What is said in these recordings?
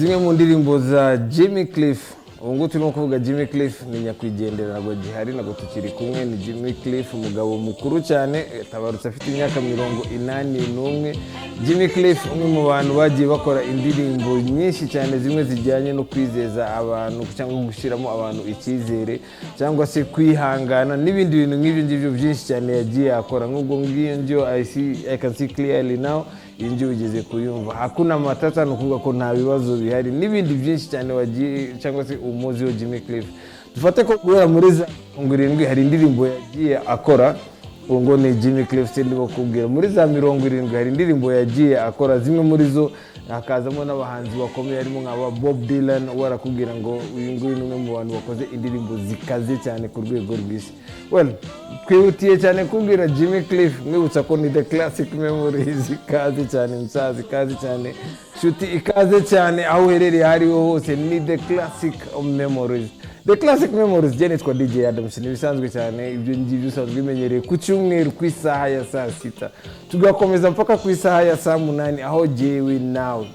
zimwe mu ndirimbo za Jimmy Cliff. Ubungu turimo kuvuga Jimmy Cliff ni nyakwigendera ntabwo gihari ntabwo tukiri kumwe. Ni Jimmy Cliff umugabo mukuru cyane tabarutse afite imyaka 81. Jimmy Cliff umwe mu bantu bagiye bakora indirimbo nyinshi cyane zimwe zijyanye no kwizeza abantu cyangwa gushyiramo abantu icyizere cyangwa se kwihangana n'ibindi bintu nk'ibyo ngibyo byinshi cyane yagiye akora. Nk'ubwo ngibyo I can see clearly now injyo ugeze kuyumva hakuna matata no kuvuga ko nta bibazo bihari n'ibindi byinshi cyane wagiye cyangwa se umuzi wa Jimmy Cliff. Dufate ko guhera muri za 70 hari indirimbo yagiye akora ngo ni Jimmy Cliff se ndibo kubwira muri za 70 hari indirimbo yagiye akora zimwe muri zo hakazamo n'abahanzi bakomeye harimo nk'aba Bob Dylan warakubwira ngo uyu nguyu ni umwe mu bantu bakoze indirimbo zikaze cyane ku rwego rw'isi. Well, twihutiye cyane kubwira Jimmy Cliff mwibutsa ko ni the classic memories ikaze cyane msazi ikaze cyane shuti ikaze cyane aho uherereye hariho hose ni the classic memories. The classic memories jene twa DJ Adams ni bisanzwe cyane ibyo ngibyo usanzwe bimenyereye ku cyumweru ku isaha ya saa 6 tugakomeza mpaka ku isaha ya saa 8 aho jewe nawe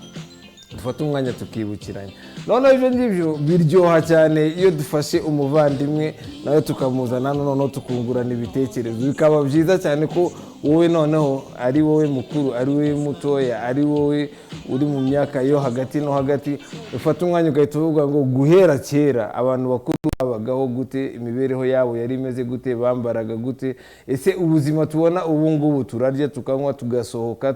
dufata umwanya tukibukiranya. None ibyo ngibyo biryoha cyane iyo dufashe umuvandimwe nawe tukamuzana noneho tukungurana ibitekerezo bikaba byiza cyane ko wowe noneho ari wowe mukuru ari wowe mutoya ari wowe uri mu myaka yo hagati no hagati ufata umwanya ugahita uvuga ngo guhera kera abantu bakuru babagaho gute, imibereho yabo yari imeze gute, bambaraga gute, ese ubuzima tubona ubu ngubu turarya tukanywa tugasohoka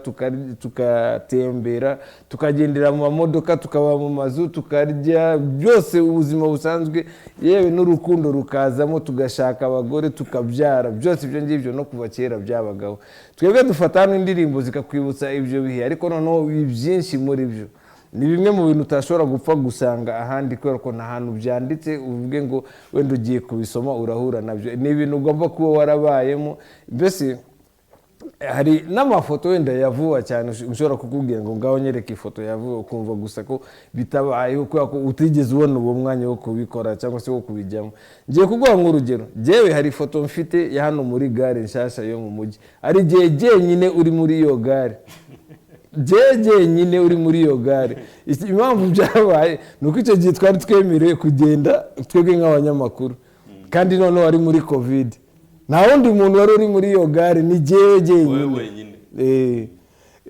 tukatembera tukagendera mu mamodoka tukaba mu mazu tukarya byose ubuzima busanzwe yewe n'urukundo rukazamo tugashaka abagore tukabyara byose ibyo ngibyo no kuva kera byabagaho. Twebwe dufatana indirimbo zikakwibutsa ibyo bihe ariko noneho byinshi muri byo ni bimwe mu bintu utashobora gupfa gusanga ahandi kubera ko nta hantu byanditse uvuge ngo wenda ugiye kubisoma urahura nabyo. Ni ibintu ugomba kuba warabayemo. Mbese hari n'amafoto wenda yavuba cyane ushobora kukubwira ngo ngaho nyereka ifoto yavuba ukumva gusa ko bitabayeho kubera ko utigeze ubona uwo mwanya wo kubikora cyangwa se wo kubijyamo. Ngiye kuguha nk'urugero jewe hari ifoto mfite ya hano muri gare nshasha yo mu mujyi ari jeje nyine uri muri iyo gare jeje nyine uri muri iyo gare. Impamvu byabaye nuko icyo gihe twari twemerewe kugenda twebwe nk'abanyamakuru kandi none wari muri covid nta wundi muntu wari uri muri iyo gare ni jeje nyine.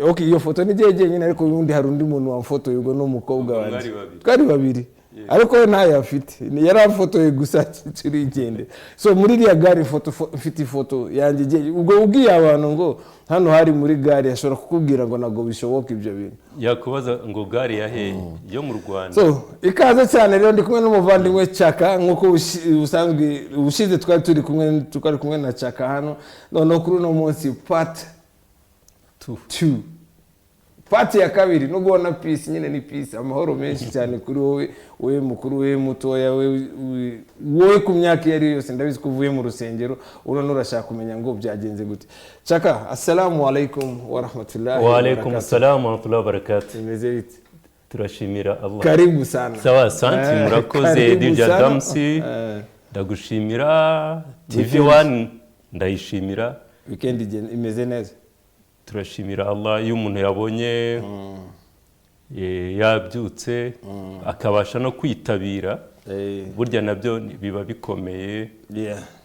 Okay, iyo foto ni jeje nyine ariko ubundi hari undi muntu wamfotoye ubwo n'umukobwa wanjye twari babiri ariko we ntayo afite yari afotoye gusa turigende. So muri iriya gare foto mfite ifoto yanjye jeje ubwo ubwiye abantu ngo hano hari muri gare yashobora kukubwira ngo nago bishoboka ibyo bintu yakubaza ngo gare ya he yo mu Rwanda. So ikaze cyane rero ndi kumwe n'umuvandimwe Chaka nkuko usanzwe ubushize twari kumwe na Chaka hano noneho kuri uno munsi part 2 part ya kabiri no gubona peace nyine ni peace amahoro menshi cyane kuri wowe mukuru we mutoya wowe ku myaka yari yose ndabizi ko uvuye mu rusengero urano urashaka kumenya ngo byagenze gute. Chaka, assalamu alaikum wa rahmatullahi wa alaikum assalam wa rahmatullahi wa barakatuh. Imeze bite? Turashimira Allah. Karibu sana. Sawa, asante murakoze DJ Adams. Ndagushimira TV1 ndayishimira. Weekend imeze neza. Turashimira Allah iyo umuntu yabonye yabyutse akabasha no kwitabira burya nabyo biba bikomeye.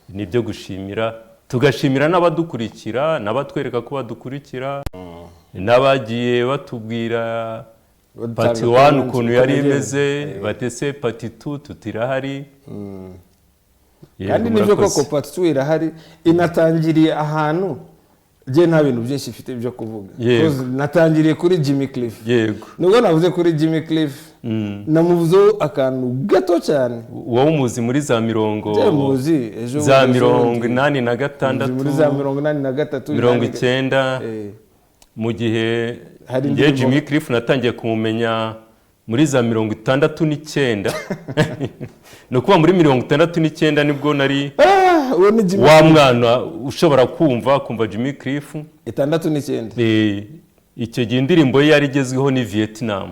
Nibyo gushimira tugashimira n'abadukurikira n'abatwereka ko badukurikira n'abagiye batubwira Part 1 ukuntu yari imeze batese Part 2 tutirahari kandi nibyo koko Part 2 irahari inatangiriye ahantu je nta bintu byinshi ifite byo kuvuga because natangiriye kuri Jimmy Cliff. Yego nubwo navuze kuri Jimmy Cliff namuvuzeho akantu gato cyane wowe umuzi muri za mirongo za 86 muri za 83 90 mu gihe ngiye Jimmy Cliff natangiye kumumenya muri za 69 no kuba muri 69 nibwo nari wa mwana ushobora kumva Jimmy Cliff 69. Icyo gihe indirimbo ye yari igezweho ni Vietnam.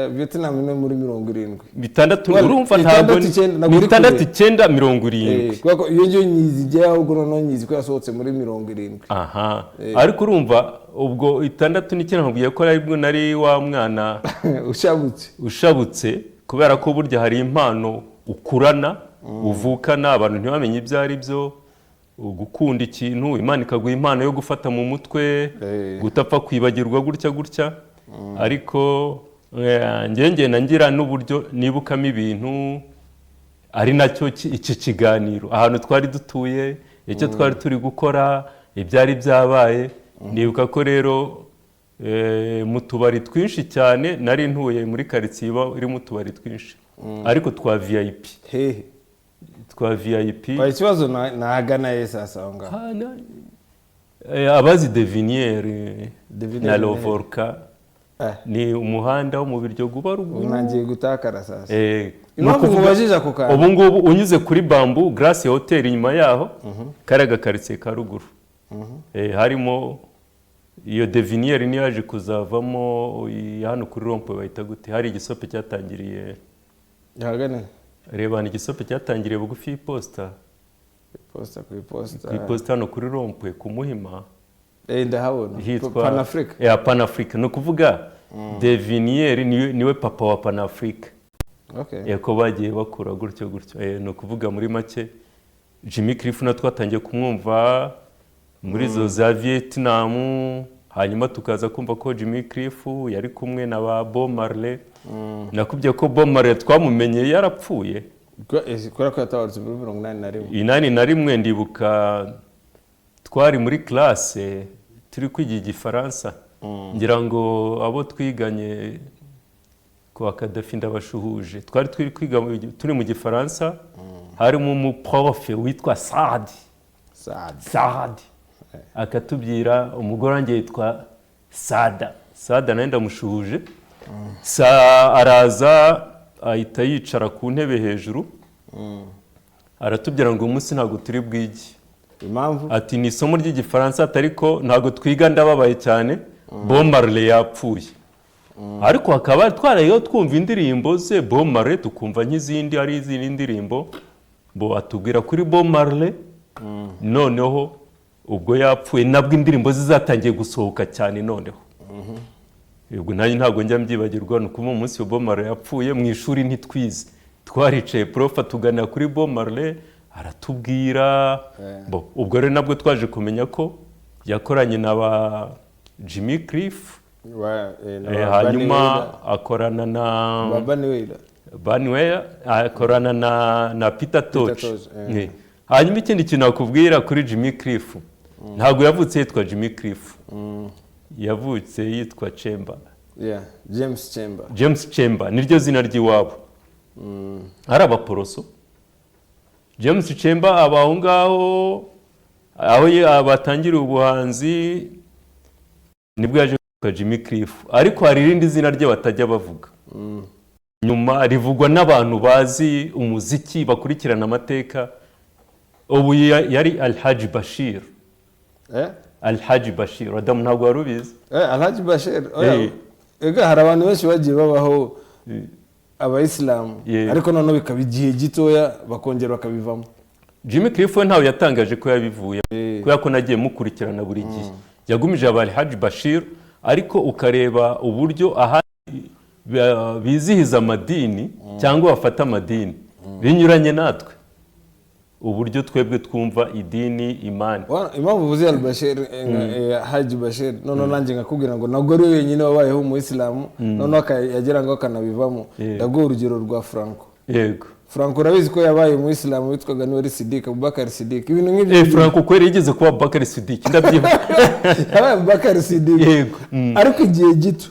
Vietnam ni muri 70. Bitandatu urumva ntabwo 6970. Kuko iyo ngiyo nyizijya ahubwo noneho nyizi ko yasohotse muri 70. Aha. Ariko urumva ubwo 69 nkubwiye ko aribwo nari wa mwana ushabutse kubera ko burya hari impano ukurana uvukana abantu ntibamenye ibyo ari byo gukunda ikintu Imana ikaguha impano yo gufata mu mutwe gutapfa kwibagirwa gutya ariko ngengena ngira n'uburyo nibukamo ibintu ari nacyo iki kiganiro ahantu twari dutuye icyo twari turi gukora ibyari byabaye nibuka ko rero mu tubari twinshi cyane nari ntuye muri quartier iri mu tubari twinshi ariko twa VIP twa VIP kwa ikibazo nahagana sasa aho abazi Deviniere na Lovorka ni umuhanda wo mu biryo guba ruguru nangiye gutakara sasa impamvu mubajije ako kana ubu ngubu unyuze kuri Bamboo Grace Hotel inyuma yaho karaga quartier ka ruguru harimo iyo Deviniere ni yaje kuzavamo hano kuri Rompo bayita gute hari igisope cyatangiriye yahagane reba ni igisope cyatangiriye bugufi y'Iposta ku iposta hano kuri Rompo ku Muhima ndahabona Pan-Africa Pan-Africa no kuvuga Deviniere niwe papa wa Pan-Africa yako bagiye bakura gutyo no kuvuga muri make Jimmy Cliff na twatangiye kumwumva muri zo za Vietnam hanyuma tukaza kumva ko Jimmy Cliff yari kumwe na ba Bob Marley nakubye ko Bob Marley twamumenye yarapfuye kora ko yatabarutse muri 81 81 ndibuka twari muri classe turi kwiga igifaransa ngira ngo abo twiganye kwa Kadafi ndabashuhuje twari kwiga turi mu gifaransa harimo umuprof witwa Saad akatubwira umugore wanjye yitwa Sada naye ndamushuhuje araza ahita yicara ku ntebe hejuru aratubwira ngo umunsi ntago turi bwigi impamvu ati ni isomo ry'igifaransa atariko ntago twiga ndababaye cyane Bob Marley yapfuye ariko hakaba twarayo twumva indirimbo ze Bob Marley tukumva nk'izindi ari izindi ndirimbo bo atubwira kuri Bob Marley noneho ubwo yapfuye nabwo indirimbo zizatangiye gusohoka cyane noneho ubwo nanjye ntago njya mbyibagirwa nuko mu munsi wa Bob Marley yapfuye mu ishuri ntitwize twaricaye prof atugana kuri Bob Marley aratubwira ubwo rero nabwo twaje kumenya ko yakoranye na ba Jimmy Cliff hanyuma akorana na Banwell akorana na Peter Tosh hanyuma ikindi kintu nakubwira kuri Jimmy Cliff ntago yavutse yitwa Jimmy Cliff yavutse yitwa Chamber James Chamber niryo zina ry'iwabo ari abaporoso James Chamber abaho ngaho aho abatangira ubuhanzi nibwo yaje kwa Jimmy Cliff ariko hari irindi zina rye batajya bavuga nyuma rivugwa n'abantu bazi umuziki bakurikirana amateka ubu yari Alhaji Bashir Alhaji Bashir Adam ntabwo warubizi Alhaji Bashir ega hari abantu benshi bagiye babaho abayisilamu ariko noneho bikaba igihe gitoya bakongera bakabivamo Jimmy Cliff ntawe yatangaje ko yabivuye kubera ko nagiye mukurikirana buri gihe yagumije Alhaji Bashir ariko ukareba uburyo bizihiza amadini cyangwa bafata amadini binyuranye natwe uburyo twebwe twumva idini imani impamvu uvuze Al-Bashir Haji Bashir none nanjye ngakubwira ngo nagwo ari wenyine wabayeho mu Islam none akagera ngo akanabivamo ndago urugero rwa Franco yego Franco urabizi ko yabaye mu Islam witwaga Nouri Siddiq Abubakar Siddiq ibintu nk'ibyo Franco kweri yigeze kuba Abubakar Siddiq ndabyibuka yabaye Abubakar Siddiq yego ariko igihe gito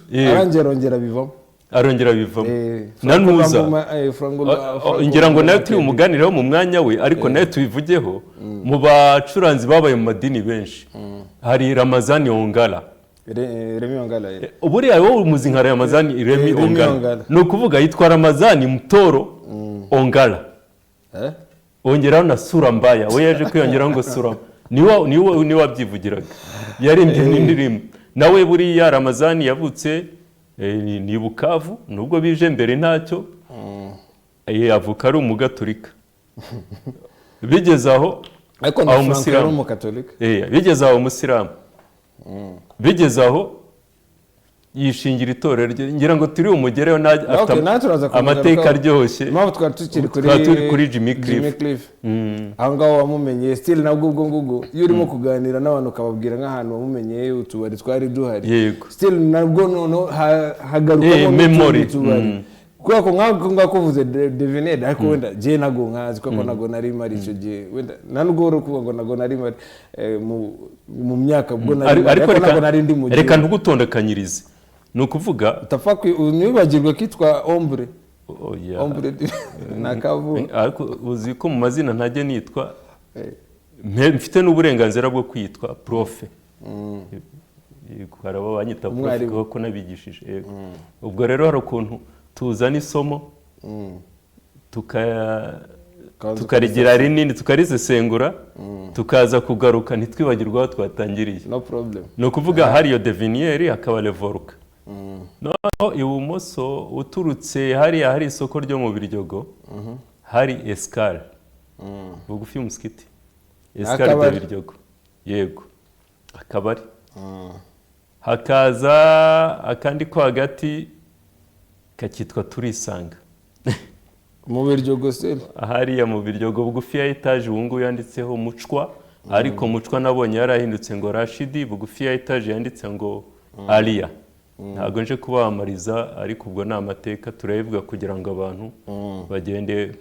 arongera bivamo nanuza ngira ngo nayo turi umuganiraho mu mwanya we ariko nayo tubivugeho mu bacuranzi babaye mu madini benshi hari Ramazani Ongala Remy Ongala uburiya wowe umuzi nka Ramazani Remy Ongala no kuvuga yitwa Ramazani Mtoro Ongala ongeraho na Sura Mbaya we yaje kwiyongeraho ngo Sura niwe wabyivugiraga yarimbye n'indirimbo nawe buriya Ramazani yavutse ni Bukavu nubwo bije mbere ntacyo avuka ari umugaturika bigeze aho ariko na Frank yari umugatulika bigeze aho umusilamu bigeze aho yishingira itorero rye ngira ngo turi umugereho amateka aryoshye mpamvu twari tukiri kuri Jimmy Cliff aho ngaho wamumenye still nabwo ubwo iyo urimo kuganira n'abantu ukababwira nk'ahantu wamumenye utubari twari duhari still nabwo noneho hagarukamo memory kubera ko nk'ako uvuze Devined ariko wenda je nago nkazi kuko nago nari mari icyo gihe wenda nanubwo uri kuvuga ngo nago nari mari mu myaka ubwo nari ariko nago nari ndi mu gihe reka ntugutondekanyirize ni ukuvuga utapfa nibagirwa kitwa Ombre Ombre nakavu ariko uzi ko mu mazina ntajye nitwa mfite n'uburenganzira bwo kwitwa profe hari abo banyita profe kuko nabigishije ubwo rero hari ukuntu tuzana isomo tukarigira rinini tukarisesengura tukaza kugaruka ntitwibagirwa aho twatangiriye no problem ni ukuvuga hari iyo Devinieri hakaba Levoruka noneho ibumoso uturutse hariya hari isoko ryo mu Biryogo hari Escale bugufi y'umusikiti Escale de Biryogo yego akabari hakaza akandi ko hagati kakitwa Turisanga mu Biryogo se hariya mu Biryogo bugufi ya etage ubungu yanditseho Mucwa ariko Mucwa nabonye yarahindutse ngo Rashidi bugufi ya etage yanditse ngo Alia ntabwo nje kubamariza ariko ubwo ni amateka turayivuga kugira ngo abantu bagende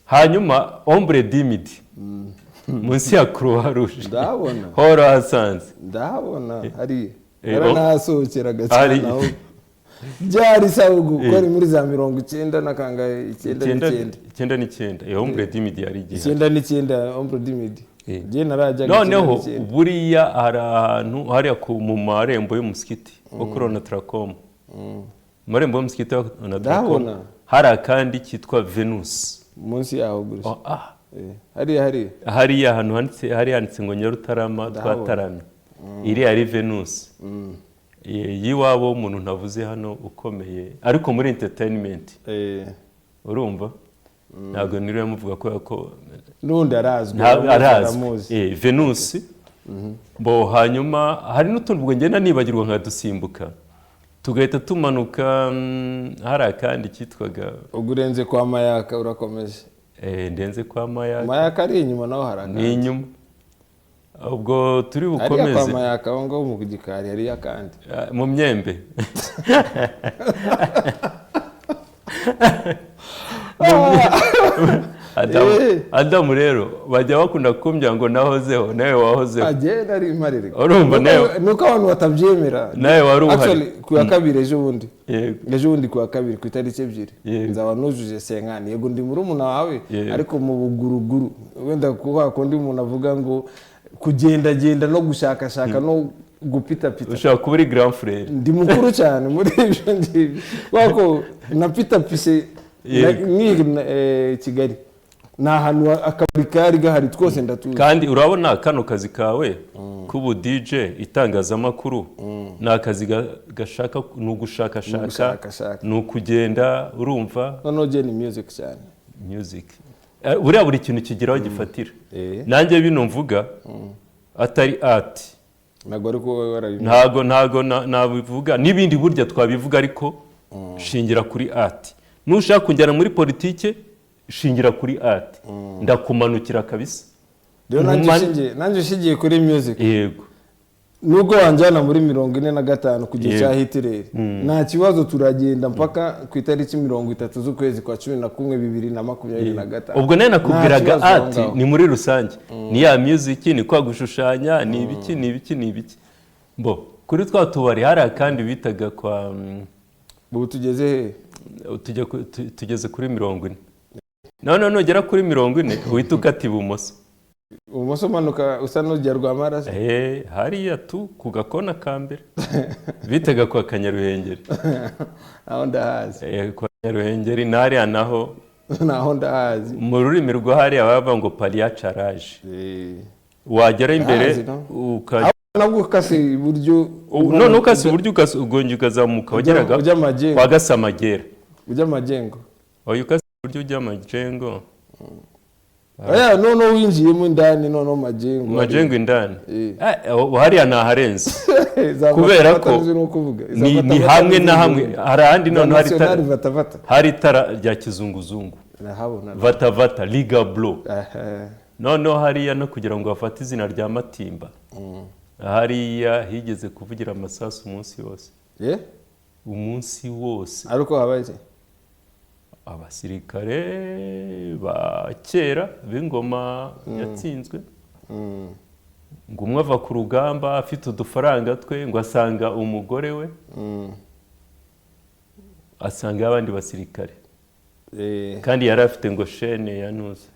hanyuma Ombre Dimidi munsi ya Croix Rouge ndabona horo hasanze ndabona hari yaranasohokeraga cyane aho byari sabugu ko ari muri za 90 na kangahe 99 Ombre Dimidi yari igihe 99 Ombre Dimidi je narajyaga noneho buriya hari ahantu hariya mu marembo y'umusikiti wo kuri Onatracom marembo y'umusikiti wa Onatracom hari akandi kitwa Venus munsi yaho gusa hariya ahantu handitse ngo Nyarutarama twataramye iri ari Venus yiwabo umuntu ntavuze hano ukomeye ariko muri entertainment urumva ntabwo niriwe muvuga ko nundi arazwi Venus bo hanyuma hari n'utundi ubwo ngenda nibagirwa nka dusimbuka tugahita tumanuka hari akandi kitwaga ugurenze kwa Mayaka urakomeje ndenze kwa Mayaka ari inyuma naho haranga ni inyuma ubwo turi bukomeze ari kwa Mayaka aho ngaho mu gikari hari akandi mu Myembe Adamu rero bajya bakunda kumbya ngo nahozeho nawe wahozeho agenda ari imarire urumva nawe nuko abantu batabyemera nawe wari uhari actually ku ya kabiri ejo bundi ku ya kabiri ku itariki 2 nzaba nujuje senkani yego ndi muri umuna wawe ariko mu buguruguru wenda kuba kundi umuntu avuga ngo kugenda no gushakashaka no gupita ushaka kuba uri grand frère ndi mukuru cyane muri ibyo ngibi wako na pita pise Kigali na hantu akabari kari gahari twose ndatuzi kandi urabona kano kazi kawe kubu DJ itangazamakuru ni akazi gashaka nugushakashaka nukugenda urumva no je ni music cyane music buriya buri kintu kigiraho gifatira nanjye bino mvuga atari art ntago nabivuga n'ibindi burya twabivuga ariko shingira kuri art nushaka kunjyana muri politike shingira kuri art ndakumanukira kabisa rero nanjye shingiye kuri music yego nubwo wanjyana muri 45 kujya cya Hitler nta kibazo turagenda mpaka ku itariki 30 z'ukwezi kwa 11 2025 ubwo nene nakubwiraga art ni muri rusange ni ya music ni kwa gushushanya ni ibiki bo kuri twa tubari hari akandi bitaga kwa ubu tugeze tugeze kuri 40 none nugera kuri 40 uhita ukata ibumoso manuka usa n'ujya Rwamaraso hariya tu ku gakona ka mbere bitaga kwa Kanyaruhengeri aho ndahazi kwa Kanyaruhengeri nariya naho ndahazi mu rurimi rwa hariya bava ngo paliacharage wagera imbere nabwo ukase iburyo none ukase iburyo ugonje ukazamuka wageraga kwa Gasamagera ujya Majengo oya ukase iburyo ujya Majengo aya none winjiyemo indani none Majengo indani hariya naharenze kubera ko ni hamwe na hamwe harandi none hari tara rya kizunguzungu vata liga blo noneho hariya no kugira ngo bafate izina rya Matimba hariya higeze kuvugira amasasu umunsi wose umunsi wose ariko habaye abasirikare ba kera b'ingoma yatsinzwe ngo umwe ava ku rugamba afite udufaranga twe ngo asanga umugore we asanga abandi basirikare kandi yari afite ngo shene ya nuze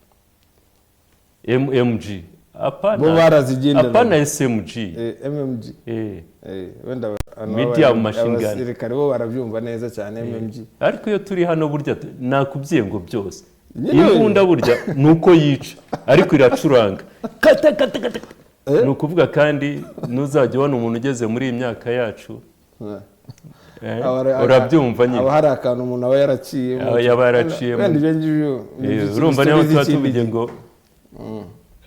MG apana SMG MMG wenda medium machine gun abasirikare bo barabyumva neza cyane MMG ariko iyo turi hano burya nakubwiye ngo byose imbunda burya nuko yica ariko iracuranga ni ukuvuga kandi ntuzajya ubona umuntu ugeze muri iyi myaka yacu urabyumva nyine aba hari akantu umuntu aba yaraciyemo urumva niyo tuba tuvuge ngo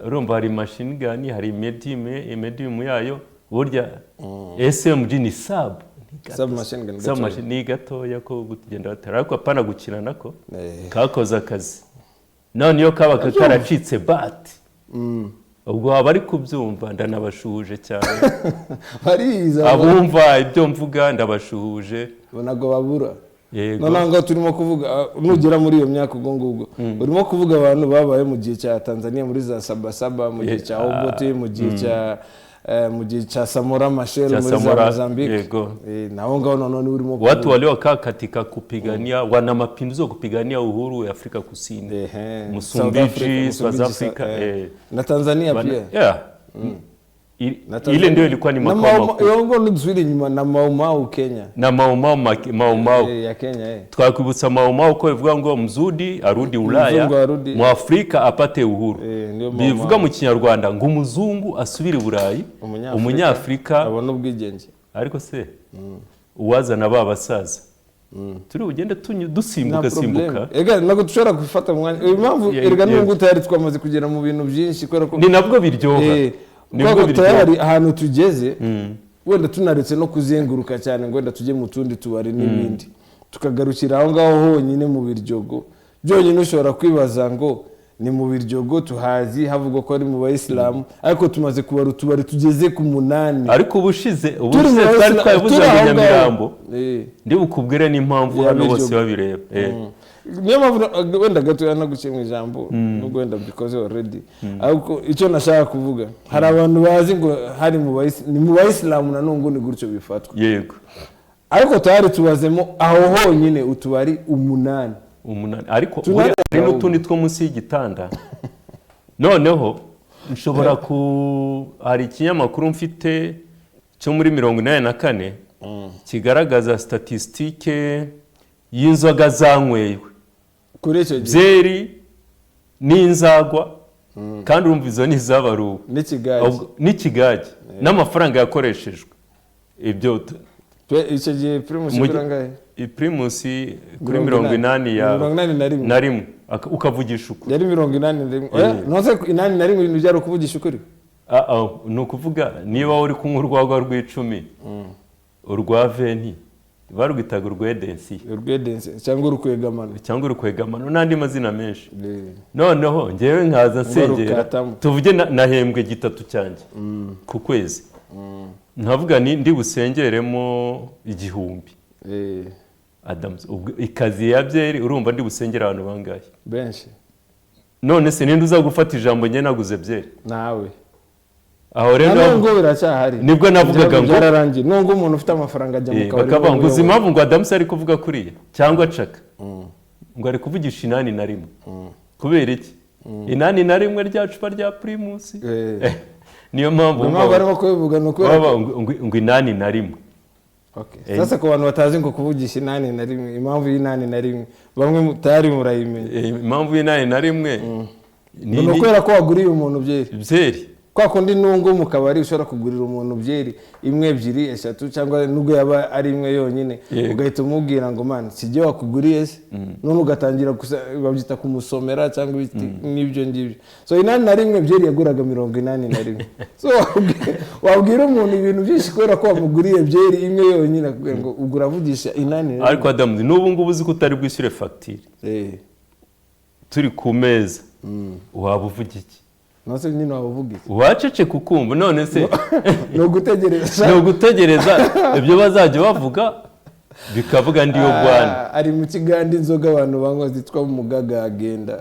urumva hari machine gun hari medium yayo burya SMG ni sub machine ni gatoya ko kugenda batera ariko apana gukina nako kakoza akazi none iyo kaba karacitse bat ubwo abari kubyumva ndanabashuhuje cyane abumva ibyo mvuga ndabashuhuje bonago babura none turimo kuvuga nugera muri iyo myaka ubwo urimo kuvuga abantu babaye mu gihe cya Tanzania muri za Sabasaba mu gihe cya Obote mu gihe cha Samora Machel muri za Mozambique naho ngao none urimo watu waliokaa katika kupigania wana mapinduzi kupigania uhuru ya Afrika Kusini Msumbiji South Africa na Tanzania pia ile ndio ilikuwa ni makao yongo nzuri nyuma na Mau Kenya na Mau ya Kenya twakubutsa Mau ko bivuga ngo mzudi arudi Ulaya mu Afrika apate uhuru bivuga mu Kinyarwanda ngo umuzungu asubire Burayi umunyafrika abona ubwigenge ariko se uwazana babasaza turi ugende dusimbuka ega nago dushobora gufata umwanya impamvu erega nubwo utari twamaze kugera mu bintu byinshi kubera ko ni nabwo biryoha nibwo tayari ahantu tugeze wenda tunaretse no kuzenguruka cyane ngo wenda tujye mu tundi tubari n'ibindi tukagarukira aho ngaho honyine mu Biryogo byonyine ushobora kwibaza ngo ni mu Biryogo tuhazi havuga ko ari mu Bayisilamu ariko tumaze kubara utubari tugeze ku 8 ariko ubushize twari twabuze Nyamirambo ndi bukubwire n'impamvu hano bose babireba niyo mpamvu wenda gato yanaguciye mu ijambo nubwo wenda bikoze already ariko icyo nashaka kuvuga hari abantu bazi ngo hari mu Bayisilamu nanongo ni gutyo bifatwa yego ariko tayari tubazemo aho honyine utubari 8 ariko hari n'utundi two munsi y'igitanda noneho nshobora hari ikinyamakuru mfite cyo muri 84 kigaragaza statistique y'inzoga zanywewe kuri icyo gihe byeri n'inzagwa kandi urumva izo ni izabaruwe n'ikigage n'amafaranga yakoreshejwe ibyo icyo gihe primus kurangaye primus kuri 80 na rimwe ukavugisha ukuri yari 81 nose 81 ibintu byari kuvugisha ukuri ni ukuvuga niba uri kunywa urwagwa rw'icumi urwa 20 barwitaga urwedensi cyangwa urukwegamano n'andi mazina menshi noneho ngewe nkaza nsengera tuvuge nahembwe gitatu cyanjye ku kwezi ntavuga ndi busengeremo 1000 Adams ikazi ya byeri urumva ndi busengera abantu bangahe benshi none se ninde uza gufata ijambo nge naguze byeri nawe aho rero ngo biracyahari nibwo navugaga ngo yararangiye nubwo umuntu ufite amafaranga ajya mu kabari bakavuga ngo impamvu ngo Adams ari kuvuga kuriya cyangwa caka ngo ari kuvugisha 81 kubera iki 81 rya cupa rya Primus niyo mpamvu barimo kubivuga nuko ngo 81 okay sasa ku bantu batazi ngo kuvugisha 81 impamvu y'81 bamwe mutari murayimenya impamvu y'81 ni ukwera ko waguriye umuntu byeri kwa kundi nungo mu kabari ushobora kugurira umuntu byeri imwe ebyiri eshatu cyangwa nubwo yaba ari imwe yonyine ugahita umubwira ngo man sijye wakuguriye se none ugatangira babyita kumusomera cyangwa n'ibyo ngibyo so inani na rimwe byeri yaguraga 81 so wabwira umuntu ibintu byinshi kubera ko wamuguriye byeri imwe yonyine ngo ugura vugisha inani ariko Adam n'ubu ngubu uzi ko utari bwishyure facture turi ku meza waba uvuga iki nose nyine wavuga iki wacece kukumva none se no gutegereza ibyo bazajya bavuga bikavuga ndiyo Rwanda ari mu kigandi inzoga abantu banywa zitwa mugaga agenda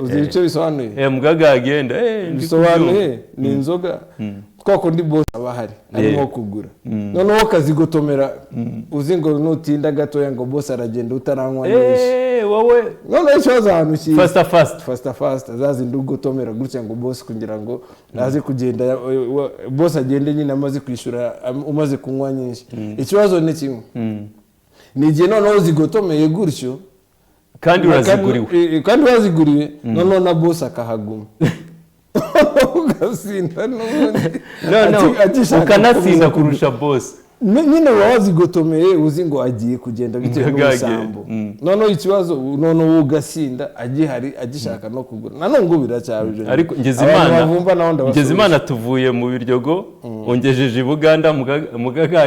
uzi icyo bisobanuye mugaga agenda bisobanuye ni inzoga twako ndi boss abahari arimo kugura noneho kazigotomera uzi ngo nutinda gato yango boss aragenda utaranywa nyinshi wowe none ikibazo ahantu ki fast azazinda ugotomera gutya ngo boss kugira ngo aze kugenda boss agende nyine amaze kwishura umaze kunywa nyinshi ikibazo ni kimwe ni je noneho zigotomeye gutyo kandi uraziguriwe noneho na boss akahaguma ugasinda ukanasinda kurusha boss nyine wazigotomeye uzi ngo agiye kugenda bitewe n'ubusambo noneho ikibazo noneho ugasinda agihari agishaka no kugura nanone ngo biracyabije ariko ngeze imana tuvuye mu Biryogo ongejeje i Buganda mugaga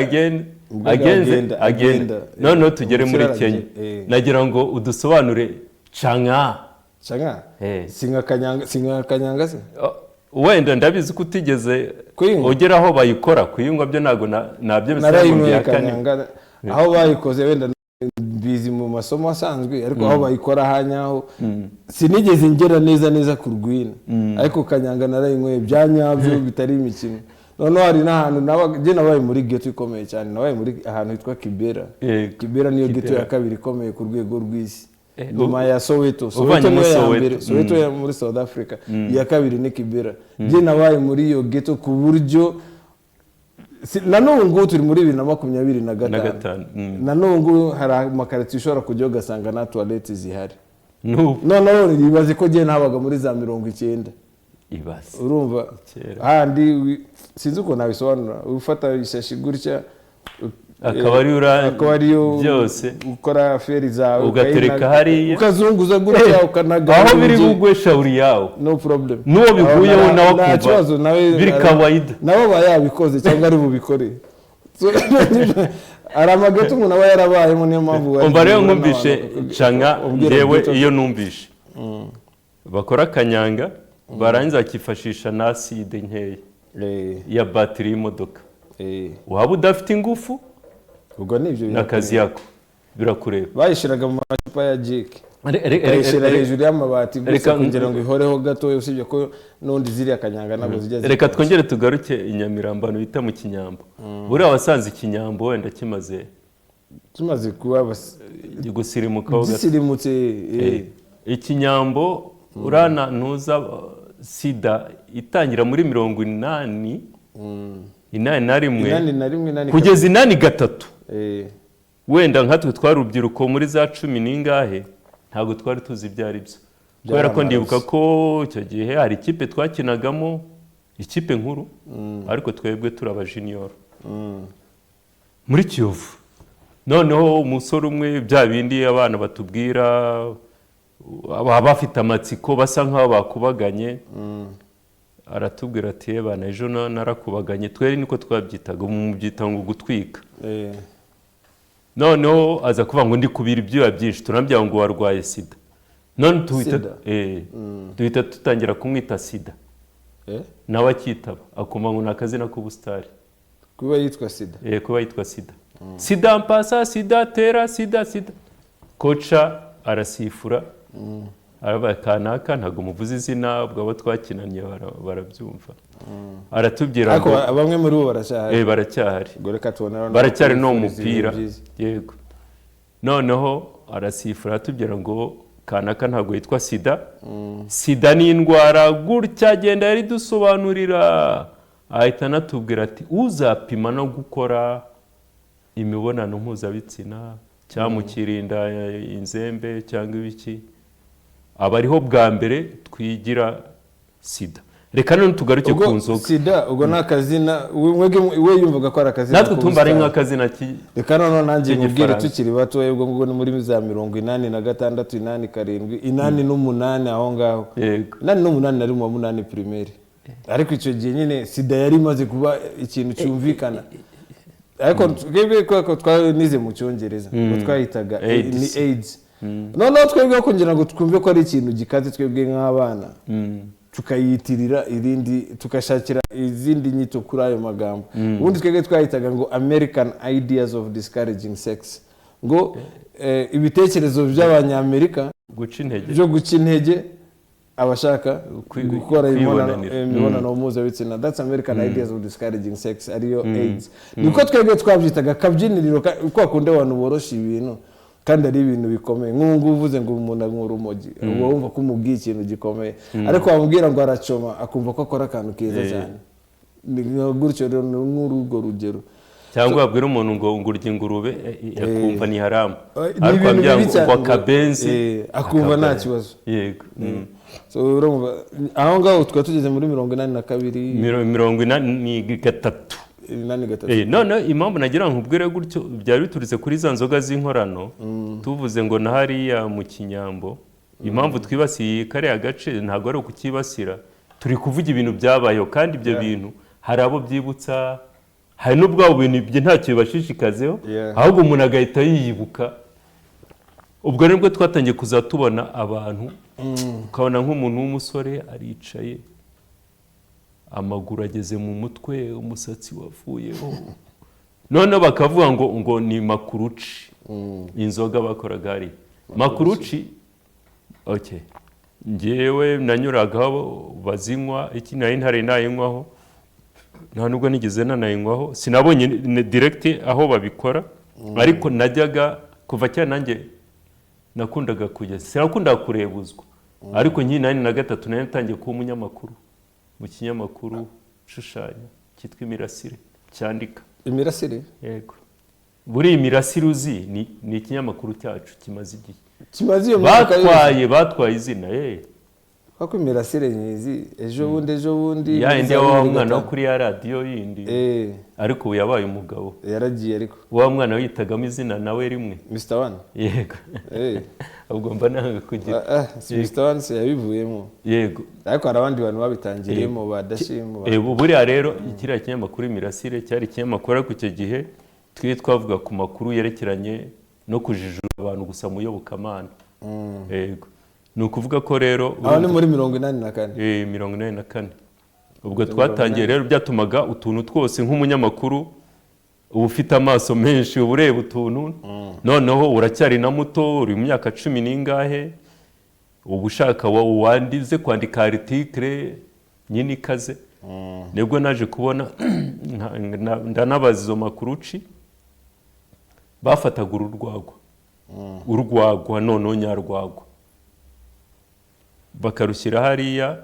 agenda noneho tugere muri Kenya nagira ngo udusobanure changa singa kanyanga se wenda ndabizi ko utigeze ugera aho bayikora kuyingwa byo nago nabyo bisanzwe kanyanga aho bayikoze wenda bizi mu masomo asanzwe ariko aho bayikora hanyaho sinigeze ngera neza ku Rwina ariko kanyanga narayinyweye byanyabyo bitari imikino noneho hari n'ahantu nabaye muri ghetto ikomeye cyane nabaye muri ahantu hitwa Kibera niyo ghetto ya kabiri ikomeye ku rwego rw'isi nyuma ya Soweto ya muri South Africa ya kabiri ni Kibera je nabaye muri iyo ghetto ku buryo nanone ngo turi muri 2025 nanone ngo hari amakarito ushobora kujya ugasanga na toilette zihari noneho nibaze ko je nabaga muri za 90 ibaze urumva handi sinzi uko nabisobanura ufata ishashi gutya akaba ariyo byose ukora feri zawe ugatereka hariya ukazunguza gutya ukanaga aho biri bugwe shauri yawe no problem nuwo biguyeho nawe kuva biri kawaida nabo bayabikoze cyangwa ari bubikore aramagato umuntu aba yarabayemo niyo mpamvu umva rero nkumvishe changa yewe iyo numvishe bakora kanyanga barangiza akifashisha na acide nkeya ya battery y'imodoka waba udafite ingufu ubwo nivyo nakazi yako birakureba bayishiraga mu macupa ya Jake bayishira hejuru y'amabati gusa kugira ngo ihoreho gato usibye ko nundi ziri akanyanga nabo zijya reka twongere tugaruke Inyamirambo bita mu Kinyambo buriya wasanze Kinyambo wenda kimaze kuba gusirimuka ho gasirimutse Ikinyambo urana ntuza sida itangira muri 80 inani na rimwe kugeza 83 wenda nkatwe twari urubyiruko muri za 10 n'ingahe ntago twari tuzi ibyari byo kubera ko ndibuka ko icyo gihe hari ikipe twakinagamo ikipe nkuru ariko twebwe turaba junior muri Kiyovu noneho umusore umwe bya bindi abana batubwira abafite amatsiko basa nkaho bakubaganye aratubwira ati bana ejo narakubaganye twere niko twabyitaga umubyita ngo gutwika noneho aza kuvuga ngo ndi kubira ibyuya byinshi turambya ngo warwaye sida none tuhita tutangira kumwita sida nawe akitaba akoma ngo nakazina k'ubustari kuba yitwa sida kuba yitwa sida sida mpasa sida tera sida kocha arasifura arabaye kanaka ntago muvuze izina ubwo abo twakinanye barabyumva aratubwira ngo bamwe muri bo baracyahari baracyari no mupira yego noneho arasifura atubwira ngo kanaka ntago yitwa sida sida ni indwara gutya agenda yari dusobanurira ahita natubwira ati uzapima no gukora imibonano mpuzabitsina cyamukirinda inzembe cyangwa ibiki abariho bwa mbere twigira sida reka none tugaruke ku nzoga. Sida ubwo nakazina we yumvaga ko ari akazina, natwe tumva ari nk'akazina reka none nanjye mubwire tukiri bato ubwo ngo ni muri za 86 8 7 8 aho ngaho. Yego 8 nari mu 8 primaire, ariko icyo gihe nyine sida yari imaze kuba ikintu cyumvikana, ariko twebwe ko twanize mu cyongereza ngo twahitaga ni AIDS. Noneho twebwe kongera ngo twumve ko ari ikintu gikaze twebwe nk'abana tukayitirira irindi, tukashakira izindi nyito kuri ayo magambo. Ubundi twebwe twahitaga ngo American Ideas of Discouraging Sex, ngo ibitekerezo by'abanyamerika byo guca intege abashaka gukora imibonano mpuzabitsina. That's American Ideas of Discouraging Sex, ariyo AIDS. Niko twebwe twabyitaga kabyiniriro kwa kunde abantu borosha ibintu kandi ari ibintu bikomeye. Nk'ubu uvuze ngo umuntu ankura umogi uba wumva ko umubwiye ikintu gikomeye, ariko wamubwira ngo aracoma akumva ko akora akantu keza cyane. Ni gutyo rero n'urugo rugero, cyangwa wabwira umuntu ngo ngurya ingurube akumva ni haramu, ariko ambya ngo kabenzi akumva nta kibazo. Yego so urumva aho ngaho twari tugeze muri 82 none impamvu nagira nkubwire gutyo byari biturutse kuri za nzoga z'inkorano. Tuvuze ngo na hariya mu Kinyambo impamvu twibasiye kariya gace ntabwo ari ukukibasira, turi kuvuga ibintu byabayeho kandi ibyo bintu hari abo byibutsa, hari n'ubwo bintu bye ntacyo bibashishikazeho, ahubwo umuntu agahita yiyibuka. Ubwo nibwo twatangiye kuzatubona abantu ukabona nk'umuntu w'umusore aricaye, amaguru ageze mu mutwe, umusatsi wavuyeho, none bakavuga ngo ni makuruci. Inzoga bakoraga ari makuruci. Okay, ngewe nanyuragaho bazinywa, iki nari ntare nayinywaho, nta nubwo nigeze nanayinywaho, sinabonye direct aho babikora, ariko najyaga kuva cyane nanjye nakundaga kujya, sinakundaga kurebuzwa, ariko nkiri 83 nari natangiye kuba umunyamakuru mu kinyamakuru shushanya cyitwa Imirasire cyandika. Imirasire? Yego, buri Imirasire uzi ni ikinyamakuru cyacu kimaze igihe, kimaze iyo batwaye izina Kako Imirasire nyizi ejo bundi ya indi wa mwana wo kuri ya radio yindi, ariko yabaye umugabo yaragiye, ariko wa mwana witagamo izina nawe rimwe Mr. One. Yego ubwo mba nanga kugira Mr. One se yabivuyemo. Yego, ariko hari abandi bantu babitangiriyemo badashimo. Buriya rero ikiriya kinyamakuru Imirasire cyari ikinyamakuru ku icyo gihe twavuga ku makuru yerekeranye no kujijura abantu gusa mu yobokamana. Yego, ni ukuvuga ko rero aho ni muri 84 84 ubwo twatangiye rero byatumaga utuntu twose nk'umunyamakuru uba ufite amaso menshi, uba ureba utuntu. Noneho uracyari na muto, uri mu myaka 10 n'ingahe, uba ushaka wandize kwandika article nyine ikaze. Nibwo naje kubona ndanabaza izo makuruci bafataga urwagwa noneho nyarwagwa bakarushyira hariya,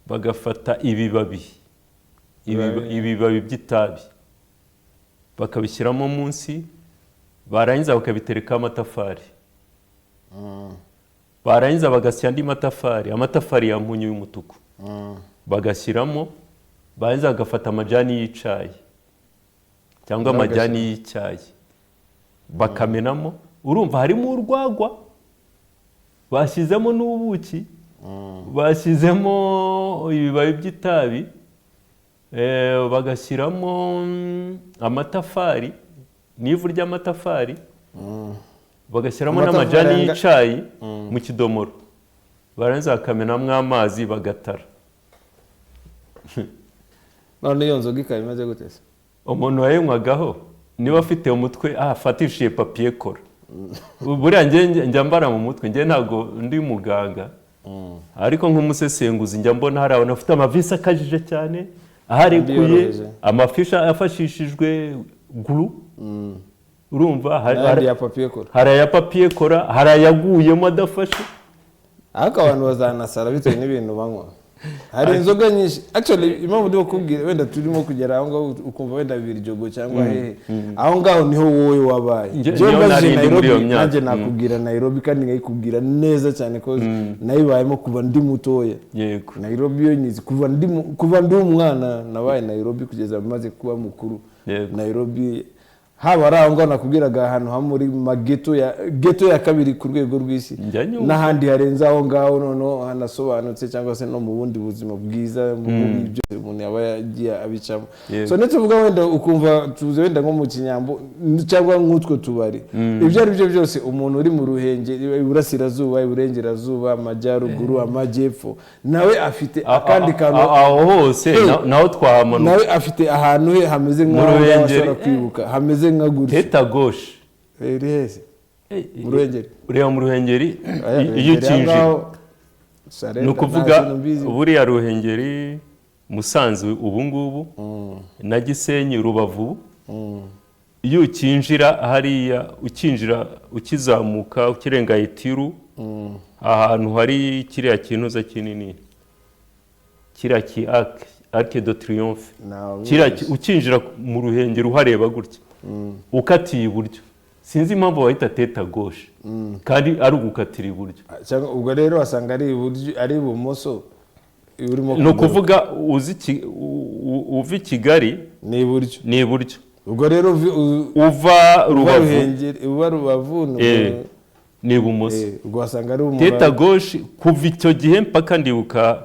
bagafata ibibabi by'itabi bakabishyiramo munsi, barangiza bakabitereka amatafari, barangiza bagasya andi amatafari ya mpunyu y'umutuku bagashyiramo, barangiza bagafata amajani y'icyayi cyangwa amajani y'icyayi bakamenamo. Urumva harimo urwagwa, bashyizemo n'ubuki, bashyizemo ibibabi by'itabi, bagashyiramo amatafari n'ivu ry'amatafari, bagashyiramo n'amajani y'icyayi mu kidomoro, barangiza bakamenamo amazi bagatara. None iyo nzoga ikaba imeze gute se? Umuntu wayinywagaho niba afite umutwe afatishije papier kora. Buriya njya mbara mu mutwe, njye ntabwo ndi muganga, ariko nk'umusesenguzi njya mbona hari abantu bafite amavisi akajije cyane, aharekuye amafisha afashishijwe guru. Urumva hari aya papier kora, hari ayaguyemo adafashe. Ariko abantu bazanasara bitewe n'ibintu banywa. hari inzoga nyinshi actually impamvu ndi kubwira wenda turimo kugera aho ngaho ukumva wenda Birjogo cyangwa hehe aho ngaho niho wowe wabaye niyo nari muri iyo myaka nanjye nakubwira Nairobi kandi ngayikubwira neza cyane ko nayibayemo kuva ndi mutoya yego Nairobi yo nyizi kuva ndi umwana nabaye Nairobi kugeza maze kuba mukuru Nairobi haba ari aho ngaho nakubwiraga ahantu ha muri geto ya kabiri ku rwego rw'isi n'ahandi harenze aho ngaho noneho hanasobanutse cyangwa se no mu bundi buzima bwiza mu byo umuntu yaba yagiye abicamo so ndetse uvuga wenda ukumva tuze wenda nko mu Kinyambo cyangwa nk'utwo tubari ibyo ari byo byose umuntu uri mu Ruhengeri Iburasirazuba Iburengerazuba Amajyaruguru Amajyepfo nawe afite akandi kantu aho hose naho twahamanuka nawe afite ahantu he hameze nk'aho ashobora kwibuka hameze nka gutya teta gauche heze mu Ruhengeri ureba mu Ruhengeri iyo ukinjira ni ukuvuga buriya Ruhengeri Musanze ubu ngubu na Gisenyi Rubavu iyo ukinjira hariya ukinjira ukizamuka ukirenga Itiru ahantu hari kiriya kinuza kinini kiriya ki Arc de Triomphe kiriya ukinjira mu Ruhengeri uhareba gutya ukatiye iburyo sinzi impamvu bahita teta gauche kandi ari ugukatira iburyo cyangwa ubwo rero wasanga ari iburyo ari ibumoso urimo no kuvuga uvi Kigali ni iburyo ubwo rero uva Rubavu ni ibumoso ubwo wasanga ari ibumoso teta gauche kuva icyo gihe mpaka ndibuka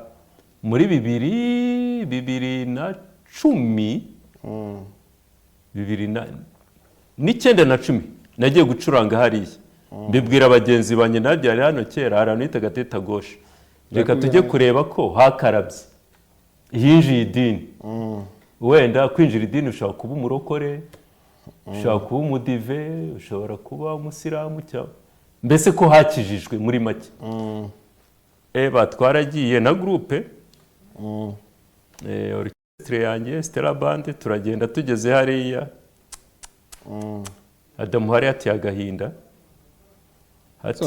muri 2010 n'icyenda na 10 nagiye gucuranga hariya mbibwira abagenzi banjye nabyari hano kera haranitaga teta gauche reka tujye kureba ko hakarabye hinjiye idini wenda kwinjira idini ushobora kuba umurokore ushobora kuba umudive ushobora kuba umusilamu cyangwa mbese ko hakijijwe muri make twaragiye na groupe orchestre yanjye Stella Band turagenda tugeze hariya Adamu hari ati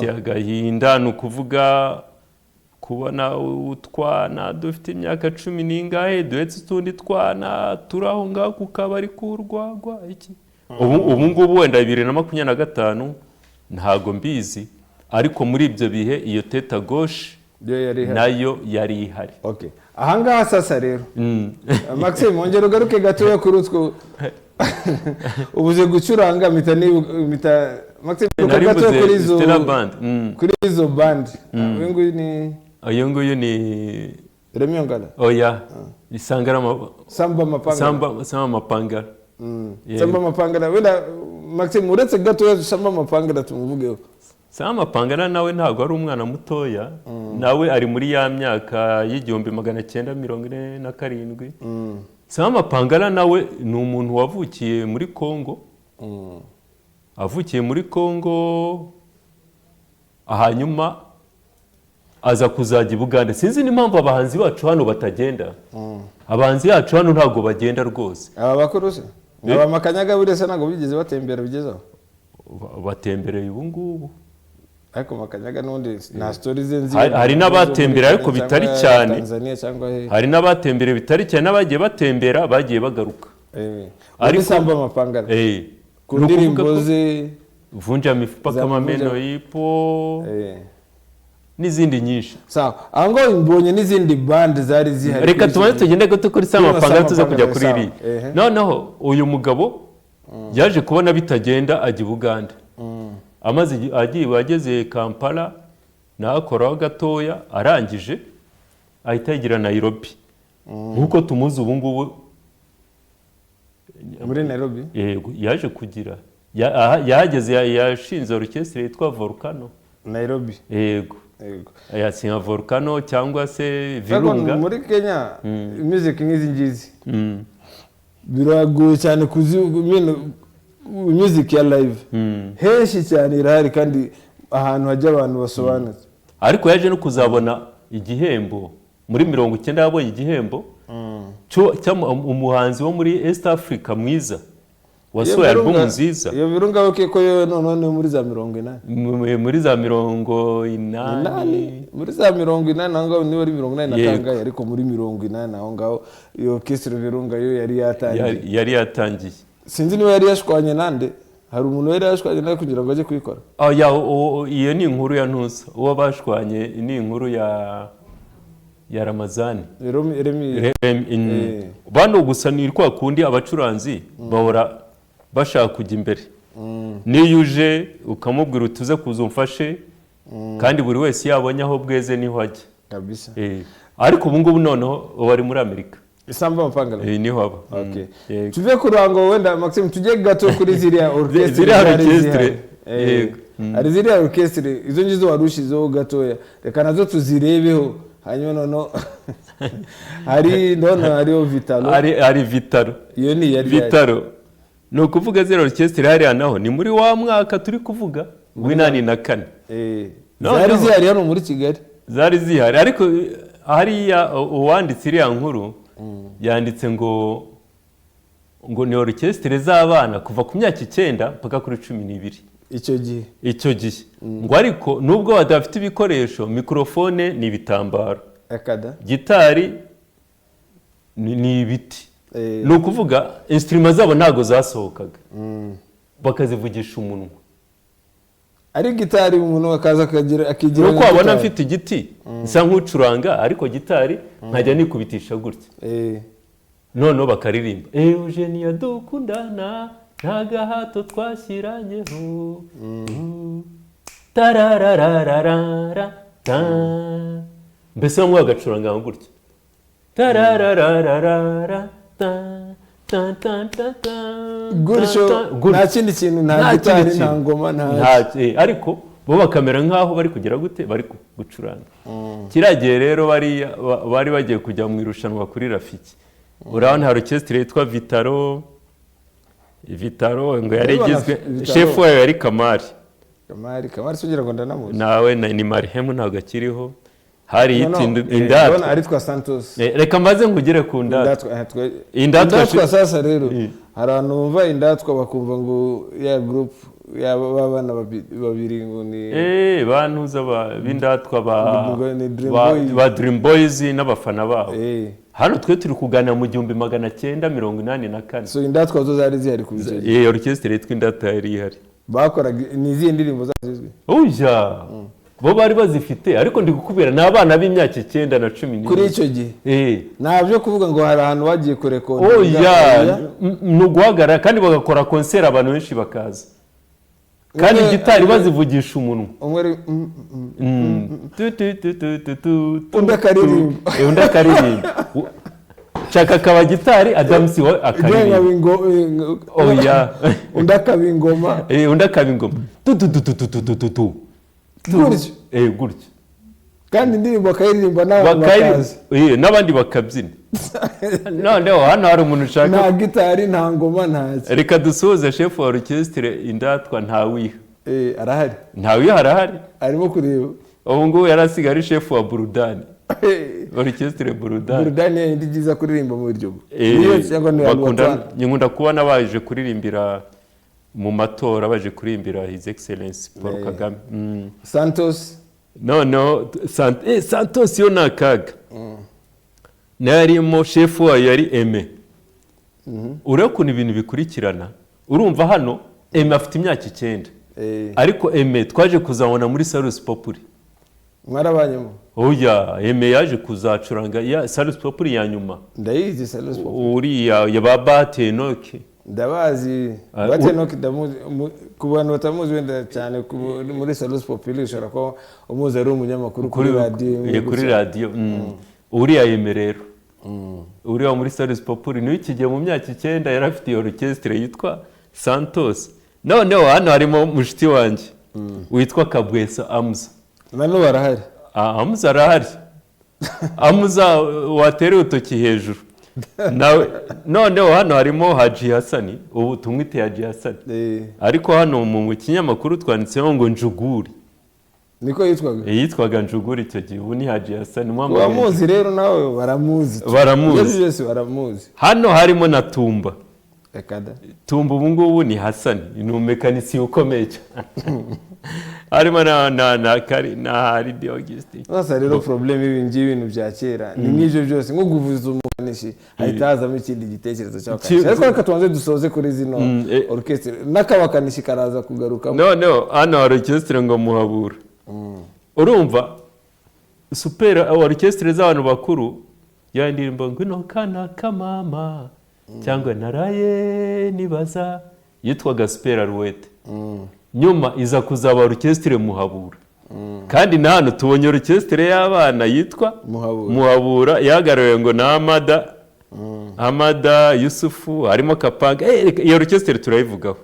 agahinda ni ukuvuga kubona utwana dufite imyaka 10 n'ingahe duhetse utundi twana turaho ngaho ku kabari k'urwagwa iki ubu ngubu wenda 2025 ntago mbizi ariko muri ibyo bihe iyo teta gauche nayo yari ihari okay ahangaha sasa rero Maxime ongera ugaruke gatoya kuri utwo ubuze gucuranga mita Maxime gatoya kuri izo band uyu nguyu ni Remy Ongala oya isangara Samba Mapangala Samba Mapangala wenda Maxime uretse gatoya Samba Mapangala tumuvugeho Samba Mapangala nawe ntago ari umwana mutoya nawe ari muri ya myaka y'1947 Samba Mapangala nawe ni umuntu wavukiye muri Kongo hanyuma aza kuzajya Buganda sinzi n'impamvu abahanzi bacu hano batagenda abahanzi bacu hano ntago bagenda rwose aba bakuru se aba Makanyaga burese ntago bigeze batembera bigezaho batembereye ubu ngubu ariko Makanyaga n'undi na stories nzi hari n'abatembera ariko bitari cyane Tanzania cyangwa hari n'abatembera bitari cyane n'abagiye batembera bagiye bagaruka ariko Samba Mapangala ku ndirimbo ze Vunja Mifupa kama Meno Ipo n'izindi nyinshi sawa ango imbonye n'izindi band zari zihari reka tumaze tugende gato kuri Samba Mapangala tuza kujya kuri iri noneho uyu mugabo yaje kubona bitagenda ajya Buganda amaze ageze Kampala nakoraho gatoya arangije ahita yigira Nairobi nkuko tumuzi ubu ngubu muri Nairobi yego yaje kugira yahageze yashinze orchestre yitwa Volcano Nairobi yego yasinga Volcano cyangwa se Virunga muri Kenya music nk'izi ngizi biragoye cyane music ya live henshi cyane irahari kandi ahantu hajya abantu basobanutse ariko yaje no kuzabona igihembo muri 90 yabonye igihembo umuhanzi wo muri East Africa mwiza wasohoye album nziza. Iyo Virunga okay ko yo none muri za 80 muri za 80 muri za 80 nango ni bari 80 natanga ariko muri 80 aho ngaho iyo orchestre Virunga yo yari yatangiye sinzi niba yari yashwanye nande hari umuntu yari yashwanye nawe kugira ngo aje kuyikora iyo ni inkuru ya Ntuza uwo bashwanye ni inkuru ya Ramazani bano gusa ni kwa kundi abacuranzi bahora bashaka kujya imbere niyo uje ukamubwira utuze kuzumfashe kandi buri wese yabonye aho bweze niho ajya kabisa ariko ubu ngubu noneho bari muri Amerika Isamba Mapangala niho aba tuve ku ruhango wenda Maxime tujye gato kuri ziriya orchestre ari ziriya orchestre izo ngizo warushizeho gatoya reka nazo tuzirebeho hanyuma nono hari Vitalo ari Vitalo iyo ni yari Vitalo no kuvuga zero orchestre hari naho ni muri wa mwaka turi kuvuga w'84 zari zihari hano muri Kigali zari zihari ariko hariya uwanditse iriya nkuru yanditse ngo ni orchestre z'abana kuva ku myaka 9 mpaka kuri 12 icyo gihe ngo ariko nubwo badafite ibikoresho mikrofone ni ibitambaro gitari ni ibiti ni ukuvuga instrument zabo ntago zasohokaga bakazivugisha umunwa ari gitari umuntu akaza akigira uko abona mfite igiti nsa nk'ucuranga ariko gitari nkajya nikubitisha gutya noneho bakaririmba Eugenia dukundana nta gahato twashyiranyeho tararararara mbese bamwe bagacuranga gutya tararararara gutyo nta kindi kintu nta gitari nta ngoma nta ariko bo bakamera nk'aho bari kugira gute bari gucuranga kiragiye rero bari bagiye kujya mu irushanwa kuri Rafiki urabona hari orchestre yitwa Vitalo ngo yari igizwe chef wayo yari Kamari sugira ngo ndanamuzi nawe ni Marihemu ntago akiriho hari indatwa aritwa Santos reka mbaze ngugire ku indatwa sasa rero hari abantu bumva indatwa bakumva ngo ya group y'abana babiri ngo ni bantuza b'indatwa ba Dream Boys n'abafana babo hano twe turi kuganira mu 1984 so indatwa zo zari zihari ku bice orchestre yitwa indatwa yari ihari bakoraga niziye ndirimbo zazizwe bo bari bazifite ariko ndi gukubira n'abana b'imyaka 9 na 10 kuri icyo gihe ntabyo kuvuga ngo hari ahantu bagiye kurekoda nuguhagarara kandi bagakora concert abantu benshi bakaza kandi gitari bazivugisha umunwa undakaririmba chaka kaba gitari Adamsi wa akaririmba undakabingoma undakabingoma gutyo kandi indirimbo bakayiririmba n'abakazi n'abandi bakabyina noneho hano hari umuntu ushaka nta gitari nta ngoma nta reka dusuhuze chef wa orchestre indatwa ntawiha arahari ntawiha arahari arimo kureba ubu ngubu yarasigaye ari chef wa Burudani orchestre Burudani indi giza kuririmba mu buryo nkunda kubona baje kuririmbira mu matora baje kurimbira His Excellency Paul Kagame Santos Santos yo nakaga narimo chef wayo yari Aime urakuna ibintu bikurikirana urumva hano Aime afite imyaka 9 ariko Aime twaje kuzabona muri Salus Populi mwarabanyemo Aime yaje kuzacuranga ya Salus Populi ya nyuma ndayizi Salus Populi uri ya Babate Enoki ndabazi Batenoki ku bantu batamuzi wenda cyane muri Salus Populi ushobora ko umuzi ari umunyamakuru kuri radio uri Aime rero uri muri Salus Populi niwe kigiye mu myaka 9 yarafite orchestre yitwa Santos noneho hano harimo mushiti wanje witwa Kabwesa Amza nano barahari Amza arahari Amza watere utoki hejuru nawe noneho hano harimo Haji Hasani ubu tumwite Haji Hasani ariko hano mu kinyamakuru twanditseho ngo Njuguri niko yitwaga Njuguri icyo gihe ubu ni Haji Hasani wamuzi rero nawe baramuzi baramuzi hano harimo na Tumba Tumba ubu ngubu ni Hassan ni umumekanisi ukomeye harimo na Ridi Augustin. Basa rero problem ibi ngibi ibintu bya kera ni nk'ivyo byose nko guvuza umukanishi ahita hazamo ikindi gitekerezo cy'abakanishi ariko reka tubanze dusoze kuri zino orchestre n'akabakanishi karaza kugaruka no hano orchestre ngo Muhabura urumva super orchestre z'abantu bakuru yandirimbo ngwino kana kamama cyangwa naraye nibaza yitwaga Super Alouette nyuma iza kuzaba orchestre Muhabura kandi nano tubonye orchestre y'abana yitwa Muhabura yagaraye ngo na Amada Yusufu harimo Kapanga iyo orchestre turayivugaho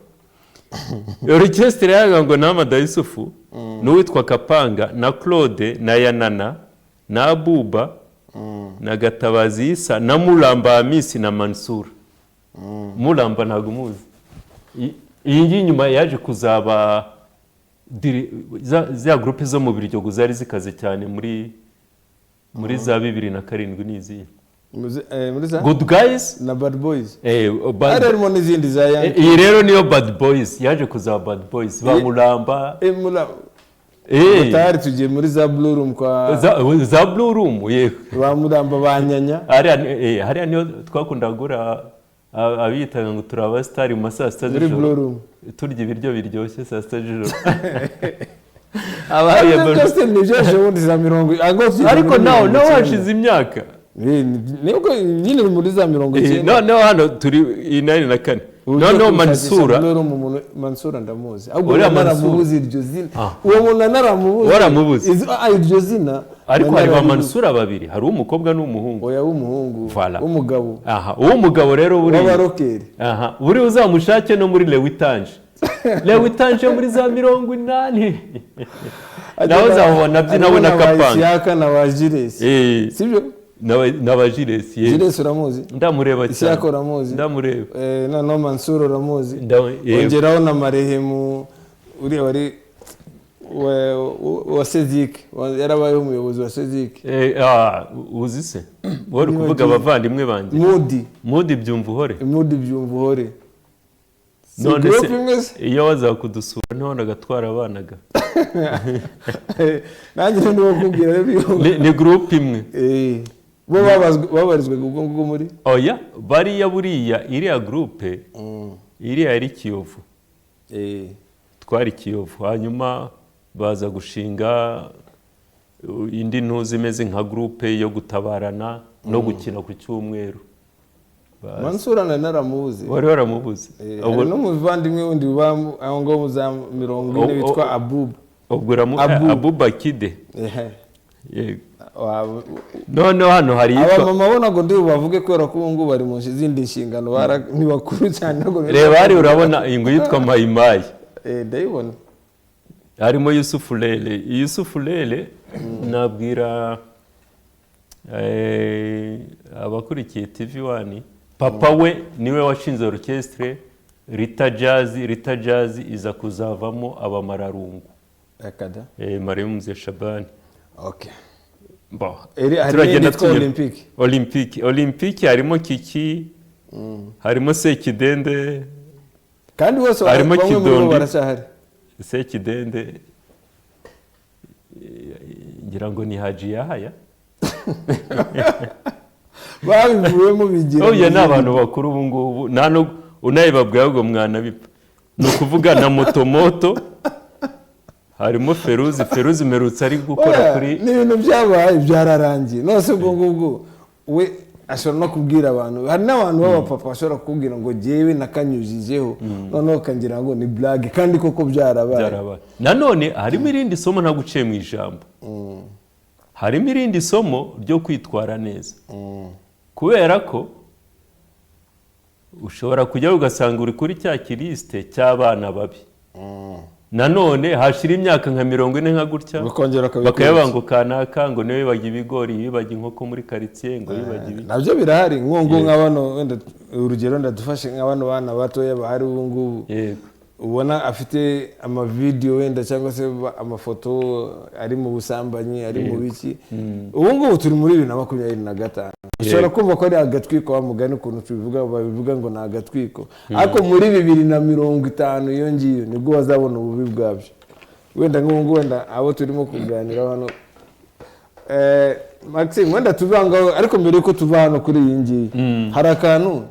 orchestre yaga ngo na Amada Yusufu n'uwitwa Kapanga na Claude na Yanana na Abuba na Gatabazi Isa na Mulamba Hamisi na Mansur. Mulamba ntago muzi iyi nyuma yaje kuzaba za groupe zo mu Biryogo zari zikaze cyane muri za 2007 n'izi muri za Good Guys na Bad Boys harimo n'izindi za Yankee. Iyi rero niyo Bad Boys yaje kuzaba Bad Boys ba Mulamba Tayari tugiye muri za Blue Room kwa za Blue Room yego ba Mulamba banyanya hariya niyo twakunda gura abitaga ngo turaba star mu masaa 6 z'ijoro turya ibiryo biryoshye saa 6 z'ijoro abaye byose nijeje ubundi za 70 ariko nawe washize imyaka nibwo nyine muri za 90 no hano turi 94 no Mansura ndamuzi ahubwo naramubuzi iryo zina uwo muntu naramubuzi waramubuzi iryo zina ariko hari ba Mansura babiri hari umukobwa n'umuhungu oya w'umuhungu w'umugabo uw'umugabo rero buri w'abarokeri buri uzamushake no muri Lewitange muri za 80 nawe uzabona byinawe na Kapanga yaka na wajires sibyo na Jires Jires uramuzi ndamureba cyane Ishyaka uramuzi ndamureba no Mansura uramuzi ongeraho na Marehemu uri wari wa Sezik yarabaye umuyobozi wa Sezik uzi se wari kuvuga abavandimwe banje Mudi byumvuhore none se iyo waza kudusura none agatwara abanaga nanjye ndiwo kubwira ni group imwe bo babarizwe ubwo muri oya bariya buriya iriya groupe iriya ari Kiyovu twari Kiyovu hanyuma baza gushinga indi ntuzi imeze nka groupe yo gutabarana no gukina ku cyumweru Mansura na naramubuze wari waramubuze abo no muvandimwe wundi aho ngo za 40 bitwa Abuba Kide yego none hano hari aba mama bona ngo ndi bavuge ko rakungu bari mu zindi nshingano ntibakuru cyane ngo reba hari urabona ingo yitwa Mayimayi ndayibona harimo Yusufu Lele nabwira abakurikiye TV1 papa we niwe washinze orchestre Rita Jazz iza kuzavamo abamararungu akada Mariam Shabani okay turagenda Olympique harimo Kiki harimo Sekidende kandi bose harimo Kidondi barashahari Sekidende ngira ngo ni Haji Yahaya babivuyemo bigira oya n'abantu bakuru ubu ngubu nano unayibabwiye ngo mwana bipfa no kuvuga na moto harimo Feruzi merutse ari gukora kuri n'ibintu byabaye byararangiye nose ubwo ngubwo we ashobora no kubwira abantu hari n'abantu b'abapapa ashobora kubwira ngo jewe nakanyujijeho noneho kangira ngo ni blague kandi koko byarabaye nanone harimo irindi somo nta guciye mu ijambo harimo irindi somo ryo kwitwara neza kubera ko ushobora kujya ugasanga uri kuri cya kiriste cy'abana babi nanone hashira imyaka nka 40 nka gutya bakayabanga kanaka ngo niwe bagi ibigori bibaga inkoko muri quartier ngo bibaga ibi nabyo birahari nkongo nk'abano wenda urugero ndadufashe nk'abano bana batoya bahari ubu ngubu ubona afite ama video wenda cyangwa se amafoto ari mu busambanyi ari mu biki ubu ngubu turi muri 2025 ushobora kumva ko ari agatwiko wa mugani ukuntu tubivuga babivuga ngo ni agatwiko ariko muri 2050 iyo ngiyo nibwo bazabona ububi bwabyo wenda nk'ubu wenda abo turimo kuganira hano Maxime wenda tuvangaho ariko mbere yuko tuva hano kuri iyi ngiyi hari akantu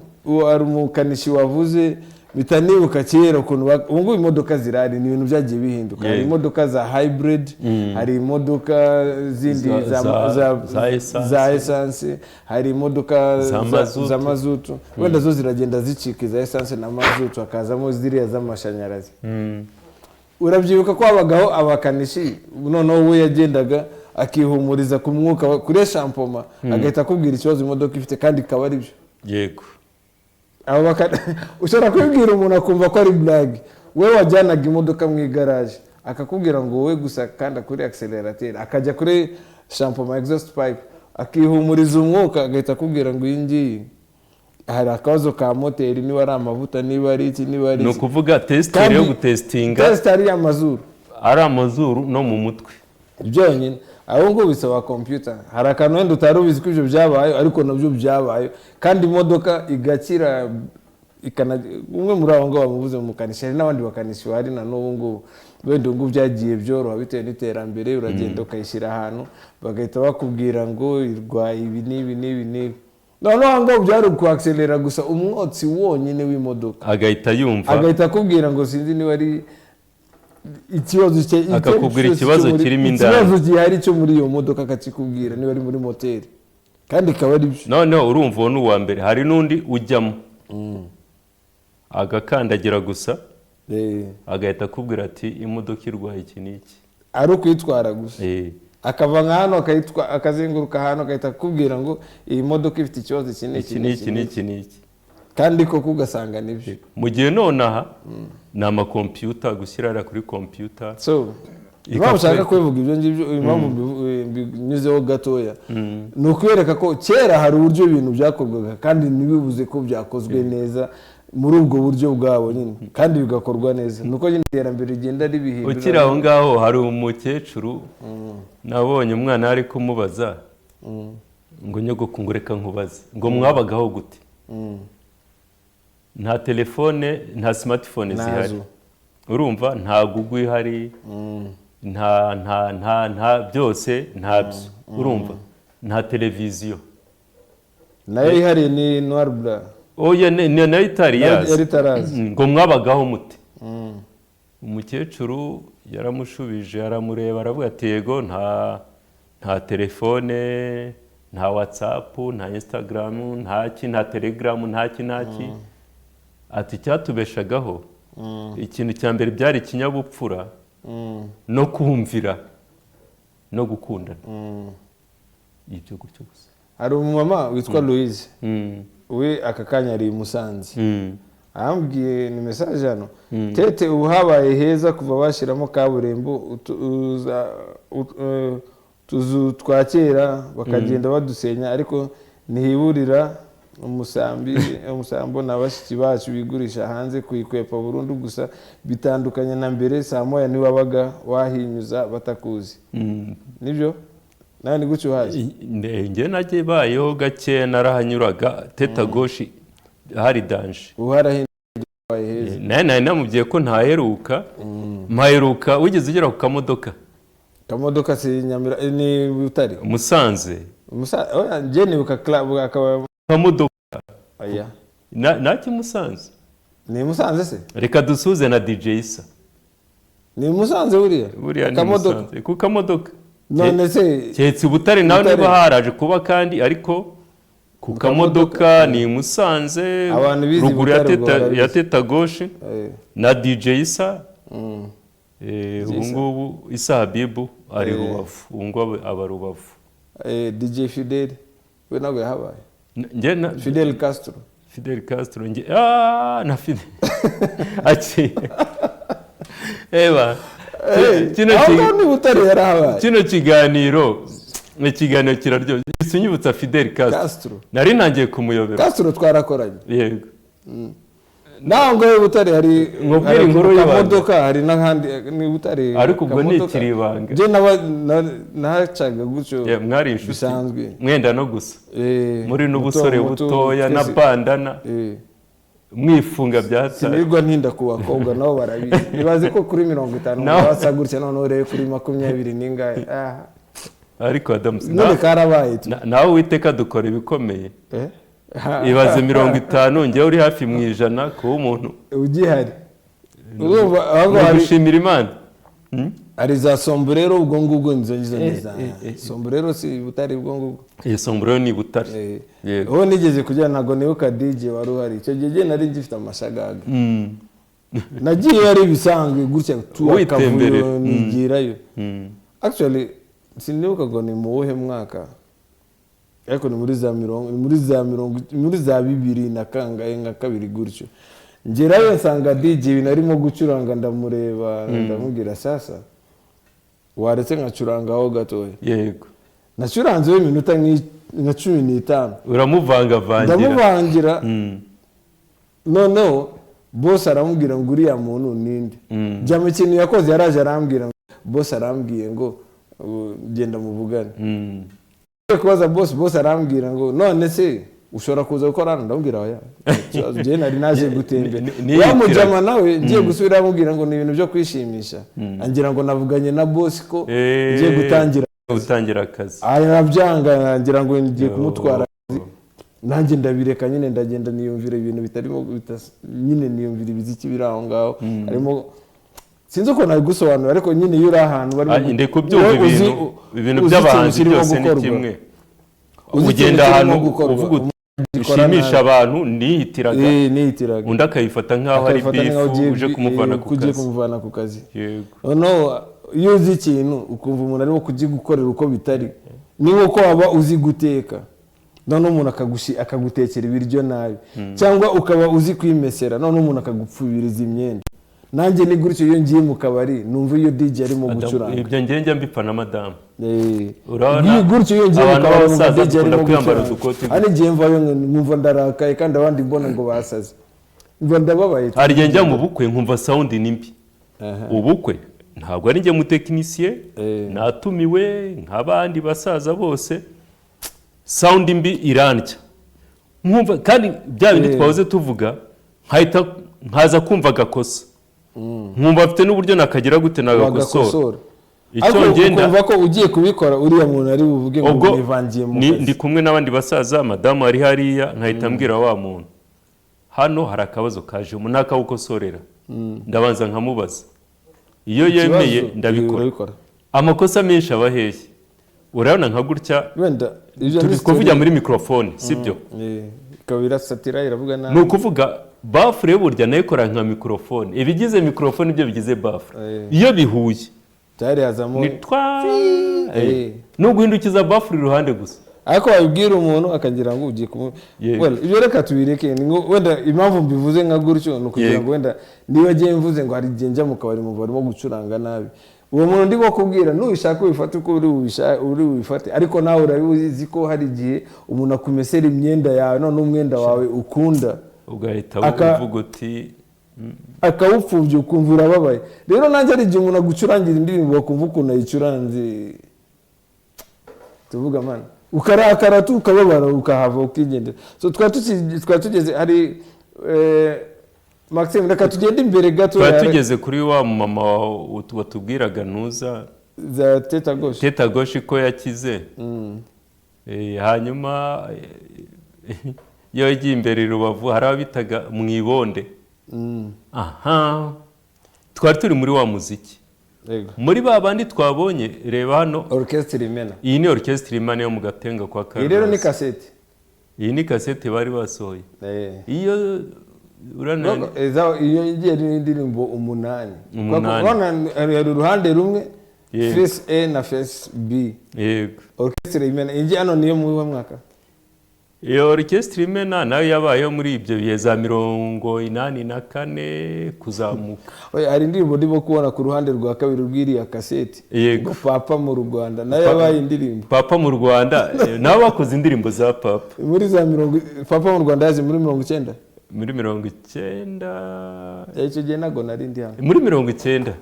ari umukanishi wavuze bitanibuka kera ukuntu ubu ngubu imodoka zirari ni ibintu byagiye bihinduka hari imodoka za hybrid hari imodoka zindi za essence hari imodoka za mazutu wenda zo ziragenda zicika za essence na mazutu hakazamo ziriya z'amashanyarazi urabyibuka ko habagaho abakanishi noneho we yagendaga akihumuriza ku mwuka kuri shampoma agahita akubwira ikibazo imodoka ifite kandi ikaba ari byo yego ushobora kubibwira umuntu akumva ko ari blague we wajyanaga imodoka mu igaraje akakubwira ngo wowe gusa kanda kuri accelerateur akajya kuri shampoma exhaust pipe akihumuriza umwuka agahita akubwira ngo iyi ngiyi hari akabazo ka moteri niba ari amavuta niba ari iki niba ari ni ukuvuga tesiteri yo gutesitinga tesiteri y'amazuru ari amazuru no mu mutwe byonyine aho ngo bisaba computer hari akantu wenda utari ubizi ko ibyo byabaye ariko nabyo byabaye kandi imodoka igakira umwe muri abo ngabo bamuvuze mu mukanishi hari n'abandi bakanishi bari na n'ubu ngubu wenda ngo byagiye byoroha bitewe n'iterambere uragenda ukayishyira ahantu bagahita bakubwira ngo irwaye ibi n'ibi noneho ngo byari kuakselera gusa umwotsi wonyine w'imodoka agahita yumva agahita akubwira ngo sinzi niba ari ikibazo cye akakubwira ikibazo kirimo indani ikibazo gihari cyo muri iyo modoka akakikubwira niba ari muri moteri kandi ikaba ari byo noneho urumva uwo ni uwa mbere hari n'undi ujyamo agakandagira gusa agahita akubwira ati imodoka irwaye iki n'iki ari ukwitwara gusa akava nka hano akazenguruka ahantu agahita akubwira ngo iyi modoka ifite ikibazo iki n'iki kandi koko ugasanga nibyo mu gihe nonaha ni amakompiyuta gushyirara kuri kompiyuta impamvu ushaka kubivuga ibyo ngibyo impamvu binyuzeho gatoya ni ukwereka ko kera hari uburyo ibintu byakorwaga kandi ntibibuze ko byakozwe neza muri ubwo buryo bwabo nyine kandi bigakorwa neza nuko nyine iterambere rigenda ribihindura ukiri aho ngaho hari umukecuru nabonye umwana ari kumubaza ngo nyogoko ngo reka nkubaze ngo mwabagaho gute nta telefone nta smartphone zihari urumva nta Google ihari nta byose ntabyo urumva nta televiziyo nayo ihari ni noir blanc oya nayo itari yazi ngo mwabagaho mute umukecuru yaramushubije aramureba aravuga ati yego nta telefone nta WhatsApp nta Instagram nta Telegram ntaki ati icyatubeshagaho ikintu cya mbere byari ikinyabupfura no kumvira no gukundana ibyo gutyo gusa hari umumama witwa Louise we aka kanya ari Musanze arambwiye ni message hano tete ubu habaye heza kuva bashyiramo kaburimbo tuzu twakera bakagenda badusenya ariko ntihiburira umusambo n'abashiki bacu bigurisha hanze kuyikwepa burundu gusa bitandukanye na mbere saa moya niwabaga wahinyuza batakuzi nibyo nawe ni gutyo haje njye nagiye bayeho gake narahanyuraga teta goshi hari danje uharahinduye heza naye namubwiye ko ntaheruka mpaheruka wigeze ugera ku kamodoka si Nyamira ni Butare Musanze njye nibuka club akaba kamodoka aya naki Musanze ni Musanze se reka dusuze na DJ Isa ni Musanze buriya kamodoka ku kamodoka none se cyetse Butare nawe niba haraje kuba kandi ariko ku kamodoka ni Musanze ruguru ya teta gauche na DJ Isa ubu ngubu Isa Habibu ari Rubavu ubu ngubu aba Rubavu DJ Fidel we nawe yahabaye njye Fidel Castro njye na Fidel ati eba kino kiganiro kiraryoshye gisunyibutsa Fidel Castro nari nangiye kumuyobera Castro twarakoranye yego naho ngo Butare hari nkubwira inkuru y'imodoka hari n'ahandi ni Butare ariko ubwo ni ikiribanga je nahacaga gutyo mwari inshuti bisanzwe mwenda no gusa muri n'ubusore butoya na bandana mwifunga byatsa sinirwa ntinda ku bakobwa nabo barabizi nibaze ko kuri 50 basa gutya none ureye kuri 20 ningahe ariko Adamu none karabaye nawe witeka dukora ibikomeye ibaze 50 ngewe uri hafi mu ijana ku umuntu ugihari gushimira Imana ari za sombrero ubwo ngubwo nziza sombrero si Butare ubwo ngubwo sombrero ni Butare yego nigeze kujya nago nibuka DJ wari uhari icyo gihe nari ngifite amashagaga nagiye ari bisanzwe gutya tukavuyo nigirayo actually sinibuka ngo ni mu wuhe mwaka ariko ni muri za 2000 na kangahe nka kabiri gutyo ngerayo nsanga DJ binarimo gucuranga ndamureba ndamubwira sasa waretse nkacurangaho gatoya yego nacuranze iminota nka 15 uramuvanga vangira ndamuvangira noneho boss aramubwira ngo uriya muntu ninde jya mu kintu yakoze yaraje arambwira boss arambwiye ngo genda muvugane kubaza boss arambwira ngo none se ushobora kuza gukora hano ndamubwira oya je nari naje gutembera yamujama nawe ngiye gusubira amubwira ngo ni ibintu byo kwishimisha angira ngo navuganye na boss ko ngiye gutangira akazi arabyanga ngira ngo ngiye kumutwara nanjye ndabireka nyine ndagenda niyumvira ibintu bitarimo nyine niyumvira ibiziki biraho ngaho arimo sinzi ko nabi gusobanura ariko nyine yuri ahantu bari inde kubyumva ibintu by'abantu byose ni kimwe ugenda ahantu uvuga ushimisha abantu nihitiraga undi akayifata nk'aho ari bifu uje kumuvana ku kazi yego no iyo uzi ikintu ukumva umuntu arimo kugigukorera uko bitari ni uko waba uzi guteka none umuntu akagutekera ibiryo nabi cyangwa ukaba uzi kwimesera none umuntu akagupfubiriza imyenda nanjye ni gutyo iyo ngiye mu kabari numva iyo DJ arimo gucuranga ibyo njye mbipfa na madame urabona gutyo iyo ngiye mu kabari numva DJ arimo kwambara udukoti ari ngiye mvayo numva ndarakaye kandi abandi mbona ngo basaze ngo ndababaye hari njya mu bukwe nkumva sound nimbi ubukwe ntabwo ari njye mu technicien natumiwe nk'abandi basaza bose sound mbi irandya nkumva kandi bya bindi twahoze tuvuga nkaza kumva gakosa nkumva afite n'uburyo nakagira gute nagakosora icyo ngenda kumva ko ugiye kubikora uriya muntu ari buvuge ngo nivangiye mu kazi ndi kumwe n'abandi basaza madamu ari hariya nkahita mbwira wa muntu hano hari akabazo kaje umuntu akawukosorera ndabanza nkamubaza iyo yemeye ndabikora amakosa menshi abaheye urabona nka gutya turi kuvugira muri microphone sibyo kabira satira iravuga nabi ni ukuvuga bafure burya nayo ikora nka microphone ibigize microphone ibyo bigize bafure iyo bihuye cyari hazamo no guhindukiza bafure iruhande gusa ariko wabibwira umuntu akagira ngo ugiye ibyo reka tubireke wenda impamvu mbivuze nka gutyo ni ukugira ngo wenda niba agiye mvuze ngo hari igihe njya mu kabari mu barimo gucuranga nabi uwo muntu ndi kubwira nubishaka ubifate uko uri ubifate ariko nawe urabizi ko hari igihe umuntu akumesera imyenda yawe none umwenda wawe ukunda ugahita uvuga uti akawupfubya ukumva urababaye rero nanjye ari igihe umuntu agucurangira indirimbo bakumva ukuntu ayicuranze tuvuga mana ukarakara ukababara ukahava ukigendera so twari tugeze hari Maxime reka tugende imbere gato tugeze kuri wa mama watubwiraga ntuza za teta gauche ko yakize hanyuma iyo yagiye imbere Rubavu hari abitaga mwibonde aha twari turi muri wa muziki muri babandi twabonye reba hano orchestre imena iyi ni orchestre imena yo mu Gatenga kwa Karubanda rero ni cassette iyi ni cassette bari basohoye iyo urana iyo ngiye n'indirimbo 8 hari uruhande rumwe face A na face B yego orchestre imena ingi hano niyo mu mwaka iyo orchestre imena nayo yabayeho muri ibyo bihe za 84 kuzamuka hari indirimbo ndimo kubona ku ruhande rwa kabiri rw'iriya cassette yego Papa mu Rwanda nayo yabaye indirimbo Papa mu Rwanda nabo bakoze indirimbo za Papa muri za 40 Papa mu Rwanda yaje muri 90 muri 90 icyo gihe nago narindi hano muri 90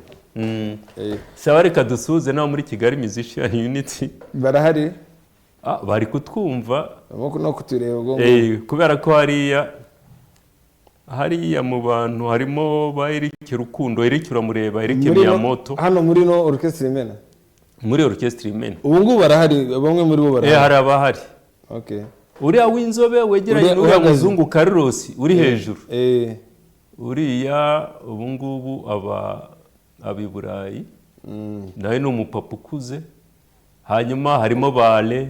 sawa reka dusuze naho muri Kigali Musician Unity barahari bari kutwumva no kutureba ngo kubera ko hariya mu bantu harimo ba Eric Rukundo, Eric uramureba, Eric Miyamoto hano muri no orchestre imena muri orchestre imena ubu ngubu barahari bamwe muri bo barahari hari abahari okay uriya w'inzobe wegeranye n'uriya muzungu Carlos uri hejuru uriya ubu ngubu abi Burayi nawe ni umupapa ukuze hanyuma harimo bale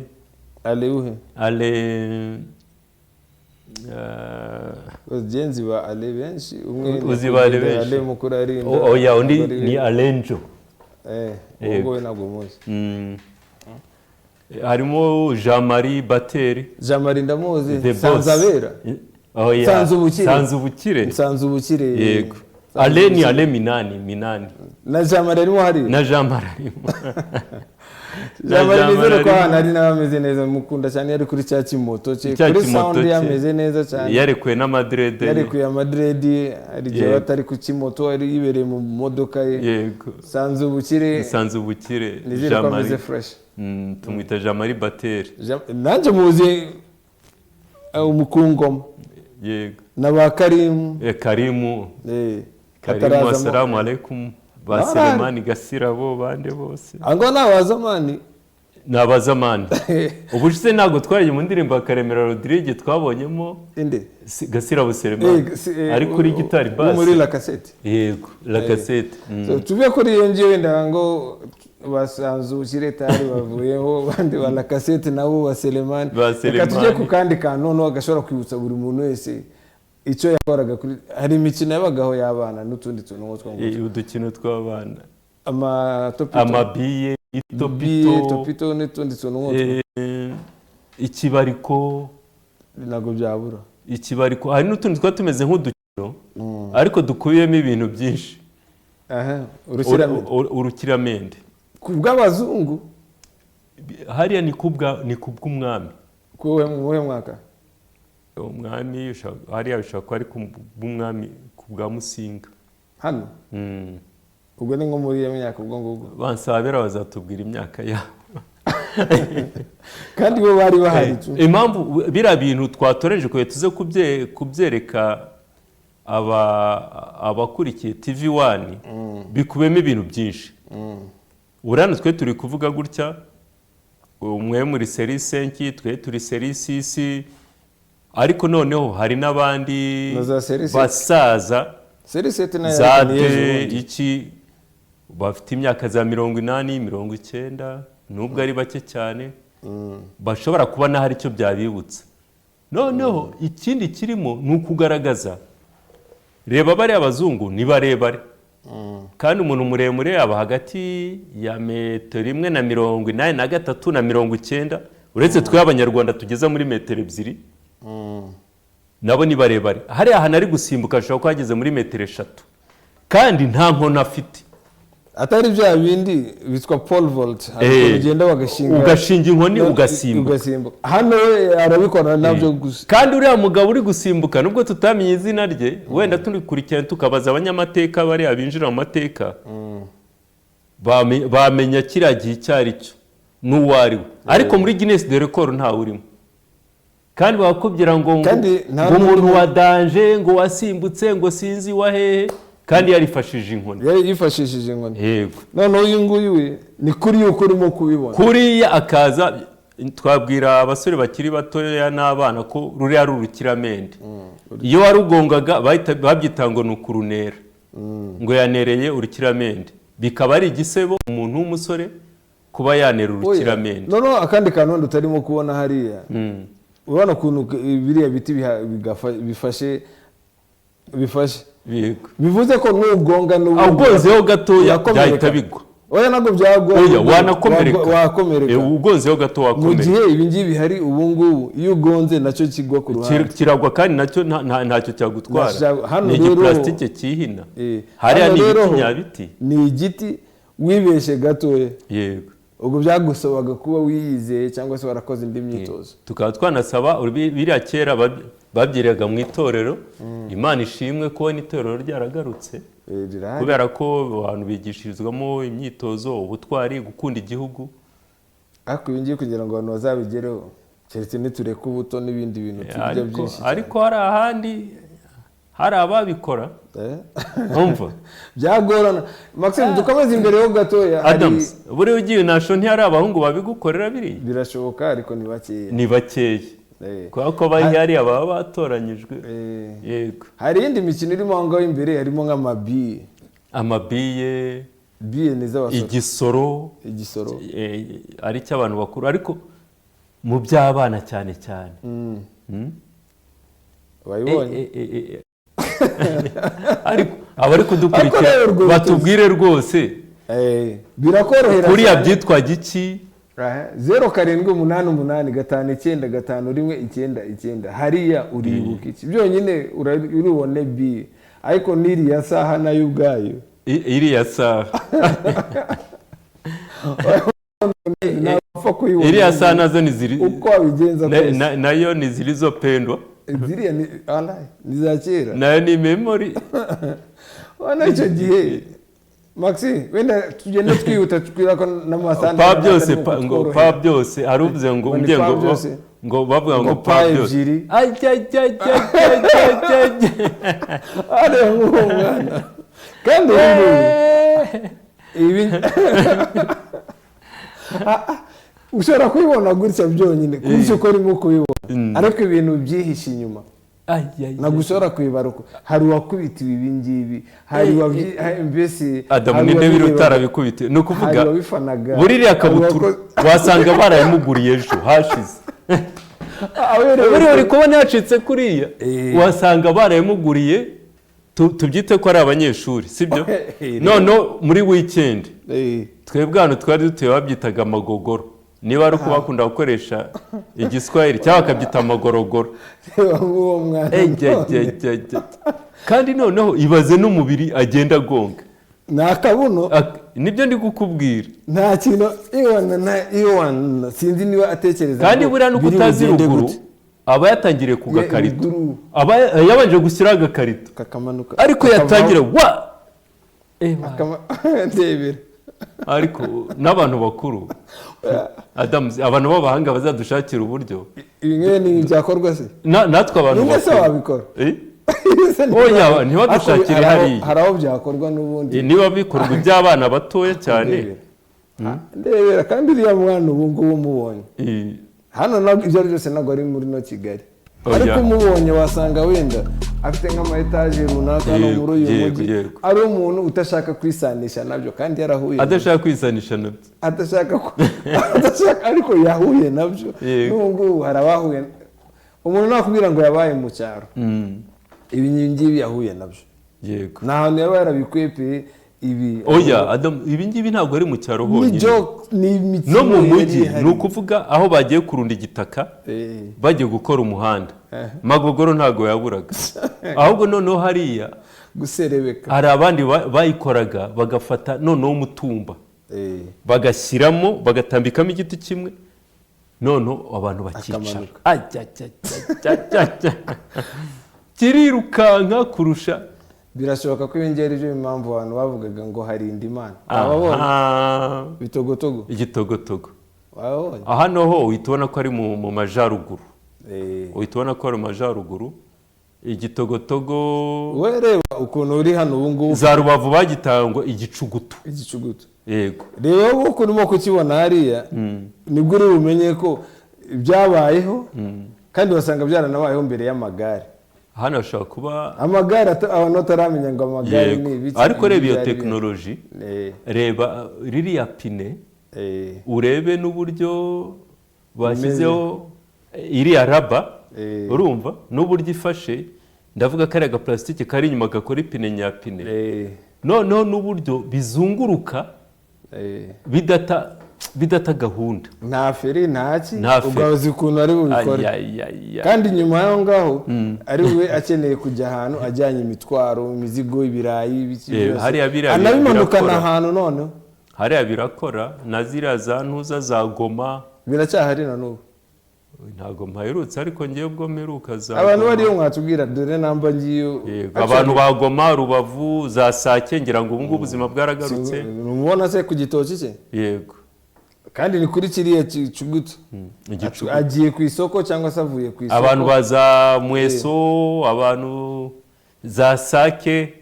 ugenzi ba ale benshi umwe uzibale benshi ale mukuru ari oya undi ni Alenjo ubwo nabwo muzi harimo Jean-Marie Bateri ndamuzi Sanzabera Sanzubukire yego ale minani na Jean-Marie arimo hari na Jean-Marie arimo Jean-Marie nizere ko hari n'abameze neza mukunda cyane yari kuri cya kimoto cye kuri sound yameze neza cyane yarekuye na Madrid ari gihe batari ku kimoto ari yibereye mu modoka ye yego Sanzubukire Jean-Marie fresh tumwita Jean-Marie Bateri nanjye muzi umukungoma yego na Karimu assalamu alaikum ba Selemani Gasirabo bande bose ango n'abazamani ubushize ntago twaraye mu ndirimbo ya Karemera Rodrigue twabonyemo Gasirabo Selemani ari kuri gitari bass muri la cassette yego la cassette tuvuye kuri iyo wenda ngo basanzukire tari bavuyeho bandi ba la cassette nabo ba Selemani reka tujye ku kandi kantu no agashobora kwibutsa buri muntu wese icyo yakoraga kuri hari imikino yabagaho y'abana n'utundi tuntu udukino tw'abana amabiye topito n'utundi tuntu ikibariko ntabwo byabura ikibariko hari n'utundi twa tumeze nk'udukino ariko dukubiyemo ibintu byinshi urukiramende ku bw'abazungu hariya ni kubw'umwami kuwe mwaka umwami hariya bishobora kuba ari kubw'umwami ku bwa Musinga hano ubwo ni nko muri iyo myaka ubwo ngubwo bansabera bazatubwira imyaka yabo kandi bo bari bahari impamvu biriya bintu twatoreje kuye tuze kubyereka abakurikiye TV1 bikubemo ibintu byinshi urano twe turi kuvuga gutya umwe muri série 5 twe turi série 6 ariko noneho hari n'abandi basaza zate iki bafite imyaka za 80 90 nubwo ari bake cyane bashobora kuba na hari icyo byabibutsa noneho ikindi kirimo ni ukugaragaza reba bari abazungu ni barebare kandi umuntu muremure aba hagati ya metero 1.83 na 90 uretse twe abanyarwanda tugeza muri metero 2 nabo ni barebare hari ahantu ari gusimbuka ashobora ko hageze muri metero 3 kandi nta nkono afite atari bya bindi bitwa pole vault ugenda ugashinga inkoni ugasimbuka hano arabikora nabyo gusa kandi uriya mugabo uri gusimbuka nubwo tutamenye izina rye wenda turikurikirana tukabaza abanyamateka bari abinjira mu mateka bamenya kiriya gihe icyari cyo n'uwari we ariko muri Guinness de Record ntawe urimo kandi bakubwira ngo umuntu wa danger ngo wasimbutse ngo sinzi wahehe kandi yarifashije inkoni yego none uyu nguyu we ni kuri yuko urimo kubibona kuriya akaza twabwira abasore bakiri batoya n'abana ko ruri ari urukiramende iyo warugongaga babyita ngo nukurunera ngo yanereye urukiramende bikaba ari igisebo umuntu w'umusore kuba yanera urukiramende none akandi kantu utarimo kubona hariya ubona kuntu biriya biti bifashe bivuze ko n'ubwonga ugonzeho gatoya byahita bigwa oya nabwo byagwa wanakomereka ugonzeho gato wakomereka mu gihe ibi ngibi bihari ubu ngubu iyo ugonze nacyo kigwa ku ruhande kiragwa kandi nacyo ntacyo cyagutwara ni igiplastike cyihina hariya ni ibiti nyabiti ni igiti wibeshe gatoya yego ubwo byagusabaga kuba wiyizeye cyangwa se warakoze indi myitozo tukaba twanasaba biriya kera babyiraga mu itorero. Imana ishimwe ko n'itorero ryaragarutse kubera ko abantu bigishirizwamo imyitozo, ubutwari, gukunda igihugu. Ariko ibingiye kugira ngo abantu bazabigereho keretse nitureka ubuto n'ibindi bintu tujya byinshi. Ariko hari ahandi hari ababikora umva byagorana. Maxime dukomeze imbere ho gatoya. Adams buri ugiye nasho ntihari abahungu babigukorera biri birashoboka ariko ni bakeya kubera ko bari ababa batoranyijwe. Yego hari indi mikino irimo aho ngaho imbere harimo amabiye ni z'abasore, igisoro ari cy'abantu bakuru ariko mu by'abana cyane wabibonye ariko abari kudukurikira batubwire rwose birakorohera kuriya byitwa giki 0788595199 hariya uribuka iki byonyine urubone bi ariko n'iriya saha nayo ubwayo iriya saha iriya saha nazo ni ziri uko wabigenza nayo ni ziri zo pendwa ziriya ni za kera nayo ni memory wana icyo gihe Maxi wenda tugenda twihuta twira ko n'amasana pa byose haruvuze ngo umye ngo bavuga ngo pa byose ari umwana kandi ibi ushobora kubibona gutya byonyine kuko uko urimo kubibona ariko ibintu byihishe inyuma nagushobora kwibaruka hari uwakubitiwe ibi ngibi hari mbese Adamu ninde birutarabikubitiwe no kuvuga buririya kabutura wasanga barayimuguriye ejo hashize uri kubona yacitse kuriya wasanga barayimuguriye tubyite ko ari abanyeshuri sibyo none muri weekend twebwe hano twari dutuye babyitaga amagogoro niba ari uko bakunda gukoresha igiswahili cyangwa bakabyita amagorogoro kandi noneho ibaze n'umubiri agenda agonga nakabuno nibyo ndi kukubwira nta kintu iwana sinzi niba atekereza kandi buriya nuko utazi ruguru aba yatangiriye ku gakarito aba yabanje gushyira agakarito kakamanuka ariko yatangira wa ndebera ariko n'abantu bakuru abantu b'abahanga bazadushakira uburyo ibi ni byakorwa se natwe abantu bakuru wabikora oya ntibadushakire hariya hari aho byakorwa n'ubundi niba bikorwa iby'abana batoya cyane ndebera kandi uriya mwana ubu ngubu umubonye hano ibyo ari byose ntabwo ari muri no Kigali ariko umubonye wasanga wenda afite nk'ama etaje runaka no muri uyu mujyi ari umuntu utashaka kwisanisha nabyo kandi yarahuye adashaka kwisanisha nabyo adashaka ariko yahuye nabyo n'ubu hari abahuye umuntu nakubwira ngo yabaye mu cyaro ibi ngibi yahuye nabyo yego nta hantu yaba yarabikwepeye ibi oya Adam ibi ngibi ntabwo ari mu cyaro honyine ni no mu mujyi ni ukuvuga aho bagiye kurunda igitaka bagiye gukora umuhanda magogoro ntabwo yaburaga ahubwo noneho hariya guserebeka hari abandi bayikoraga bagafata noneho umutumba bagashyiramo bagatambikamo igiti kimwe noneho abantu bakicara kirirukanka kurusha birashoboka ko ibingeri byo impamvu abantu bavugaga ngo harinda Imana ababona bitogotogo igitogotogo wabonye hano ho uhitubona ko ari mu majaruguru uhitubona ko ari mu majaruguru igitogotogo we reba ukuntu uri hano ubu ngubu za Rubavu bagitanga igicugutu yego reba uko urimo kukibona hariya nibwo uri bumenye ko byabayeho kandi wasanga byaranabayeho mbere y'amagare hano hashobora kuba amagare abantu bataramenya ngo amagare ni ibiki ariko reba iyo tekinoloji reba ririya pine urebe n'uburyo bashyizeho iriya raba urumva n'uburyo ifashe ndavuga ko ari agaparasitike kari inyuma gakora ipine nyapine noneho n'uburyo bizunguruka bidata gahunda nta feri ntaki ugazi ukuntu ari bubikore kandi nyuma y'aho ngaho ari we akeneye kujya ahantu ajyanye imitwaro imizigo ibirayi ibiki byose anabimanukana ahantu noneho hariya birakora na ziriya za ntuza za Goma biracyahari na n'ubu ntago mpaherutse ariko ngiye ubwo mperuka za abantu bariyo mwatubwira dore namba ngiyo abantu bagoma Rubavu za Sake ngira ngo ubungu ubuzima bwaragarutse numubona se ku gitoki cye yego kandi ni kuri kiriya Kicugutu agiye ku isoko cyangwa se avuye ku isoko abantu baza Mweso abantu za Sake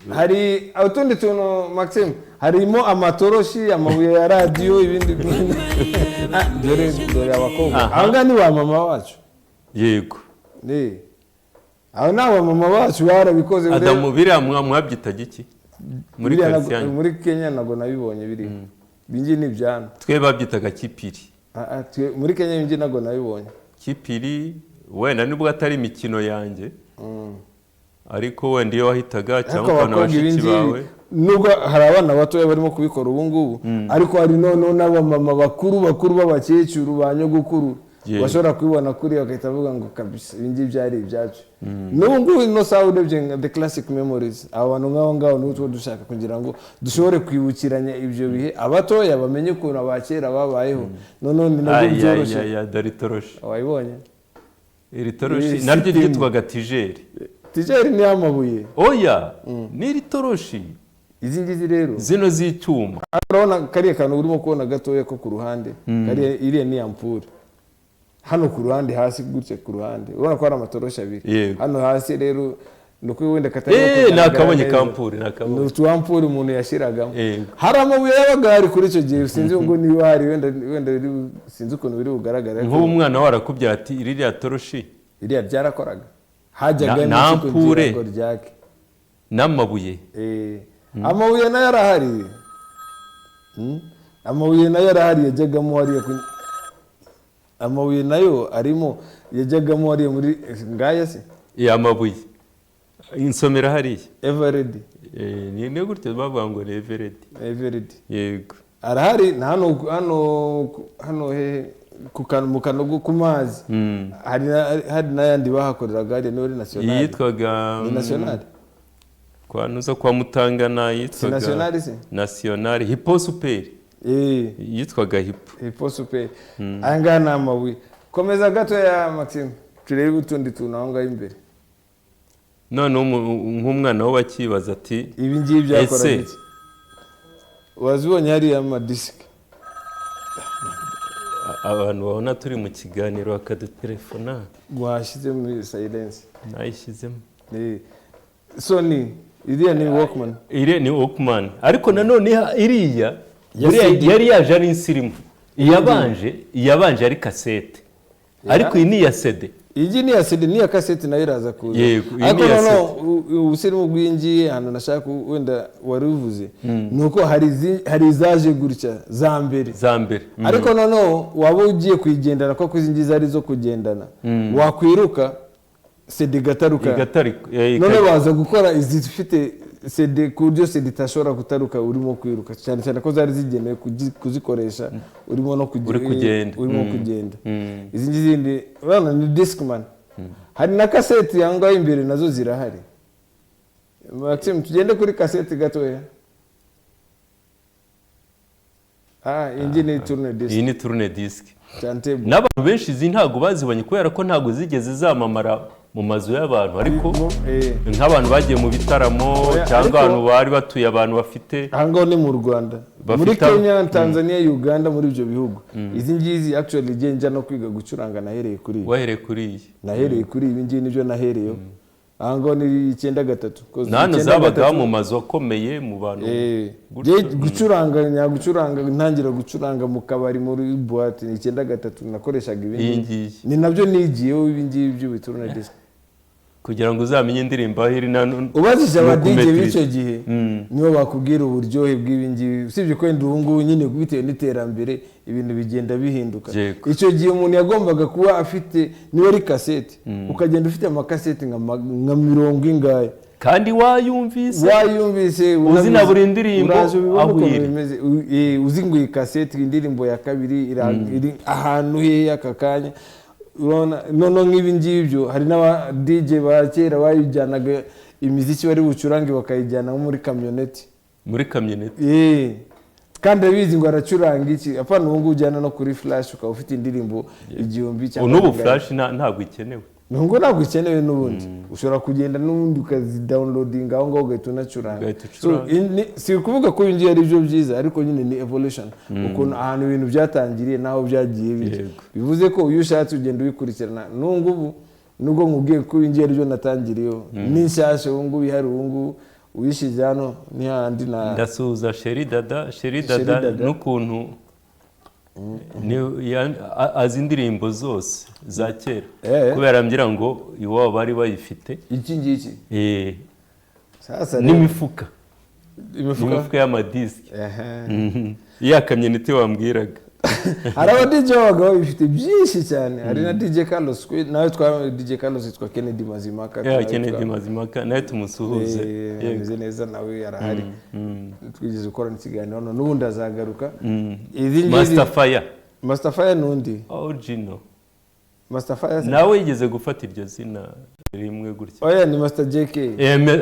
hari utundi tuntu Maxime harimo amatoroshi amabuye ya radio ibindi dore abakobwa anga ni ba mama wacu yego aho naba mama bacu barabikoze Adamu biriya mwabyita giki muri Kenya nago nabibonye biri bingi ni byana twe babyitaga kipiri muri Kenya bingi nago nabibonye kipiri wenda nibwo atari imikino yanjye ariko wenda iyo wahitaga cyangwa ukana bashiki bawe nubwo hari abana batoya barimo kubikora ubu ngubu ariko hari none n'abamama bakuru b'abakecuru ba nyogukuru bashobora kubibona kuri bakahita bavuga ngo kabisa ibingi byari ibyacu n'ubu ngubu no sawa urebye the classic memories abantu ngaho n'utwo dushaka kugira ngo dushobore kwibukiranya ibyo bihe abatoya bamenye ukuntu abakera babayeho none nabwo byoroshye ya daritoroshi wayibonye iri toroshi naryo ryitwaga tijeri ni amabuye oya ni iri toroshi izi ngizi rero zino z'icyuma urabona kariya kantu urimo kubona gatoya ko ku ruhande kariya iriya ni ampure hano ku ruhande hasi gutse ku ruhande urabona ko hari amatoroshi abiri hano hasi rero nuko wenda katari nakabonye kampure nakabonye utuampure umuntu yashiragamo hari amabuye y'abagari kuri icyo gihe sinzi ngo niba hari wenda sinzi ukuntu biri bugaragara nk'ubu umwana warakubye ati iriya toroshi iriya byarakoraga hajyaga n'ampure n'amabuye amabuye nayo arahari amabuye nayo arahari yajyagamo hariya amabuye nayo arimo yajyagamo hariya muri ngaya se amabuye insomera hariya Everready ni gutyo bavuga ngo ni Everready yego arahari hano he mu kanogo ku mazi hari n'ayandi bahakoreraga hariya ni national yitwaga national kwanuza kwa Mutangana yitwaga national se national Hippo Super yitwaga Hippo Super anga na amabuye komeza gato ya Maxime turebe utundi tuntu aho ngaho imbere none nk'umwana wo bakibaza ati ibi ngibi byakora iki wazibonye hari amadisike abantu babona turi mu kiganiro bakadutelefona washyize muri silence nayishyizemo Sony iriya ni Walkman ni Walkman ariko nanone iriya yari yaje ari insirimu iyabanje ari kasete ariko iyi ni iya CD iyi ni iya CD ni iya kasete nayo iraza kuza ariko ubusirimu bw'ingiye hano nashaka wenda wari uvuze nuko hari izaje gutya za mbere ariko noneho waba ugiye kuyigendana ko izi ngizi ari zo kugendana wakwiruka CD gataruka none baza gukora izifite CD ku buryo CD itashobora kutaruka urimo kwiruka cyane cyane ko zari zigenewe kuzikoresha urimo no kugenda izi ngizindi urabona ni Discman hari na kaseti yangaho imbere nazo zirahari Maxime tugende kuri kaseti gatoya iyi ni tourne disc n'abantu benshi izi ntago bazibonye kubera ko ntago zigeze zamamara mu mazu y'abantu ariko nk'abantu bagiye mu bitaramo cyangwa abantu bari batuye abantu bafite ahangaho ni mu Rwanda muri Kenya Tanzania Uganda muri ibyo bihugu izi ngizi actually genja no kwiga gucuranga nahereye kuri ibi ngibi nibyo nahereyeho ahangaho ni 93 nano zabaga mu mazu akomeye mu bantu gucuranga ntangira gucuranga mu kabari muri boîte ni 93 nakoreshaga ibindi ni nabyo nigiyeho ibi ngibi by'ubituruna disc kugira ngo uzamenye indirimbo aho iri ubazije aba DJ b'icyo gihe nibo bakubwira uburyohe bw'ibingibi usibye ko wenda ubu ngubu nyine bitewe n'iterambere ibintu bigenda bihinduka icyo gihe umuntu yagombaga kuba afite niba ari kasete ukagenda ufite amakasete nka 40 ingahe kandi wayumvise uzi na buri ndirimbo aho iri uzi ngo iyi kasete indirimbo ya kabiri iri ahantu hehe aka kanya none nk'ibi ngibyo hari n'aba DJ ba kera bayijyanaga imiziki bari bucurange bakayijyana muri kamyoneti kandi abizi ngo aracuranga iki apana ubu ngubu ujyana no kuri flash ukaba ufite indirimbo igihumbi cyangwa n'ubu flash ntabwo ikenewe nubwo ntabwo ikenewe n'ubundi ushobora kugenda n'ubundi ukazidownloadinga aho ngaho ugahita unacuranga si ukuvuga ko ibingibi ari byo byiza ariko nyine ni evolution ukuntu ahantu ibintu byatangiriye n'aho byagiye bijya bivuze ko iyo ushatse ugenda ubikurikirana nubwo nkubwiye ko ibingibi ari byo natangiriyeho n'inshyashya ubu ngubu ihari ubu ngubu uyishyize hano ni handi ndasuhuza Sheri Dada n'ukuntu azi indirimbo zose za kera kubera ngira ngo iwabo bari bayifite iki ngiki n'imifuka y'amadisiki ya kamyoneti wambwiraga hari aba DJ babaga bifite byinshi cyane hari na DJ Carlos nawe twa DJ Carlos yitwa Kennedy Mazimaka Kennedy Mazimaka nawe tumusuhuze yemeze neza nawe yarahari twigeze gukora n'ikiganiro none n'ubundi azagaruka Master Fire nundi original Master Fire nawe yigeze gufata iryo zina rimwe gutya oya ni Master JK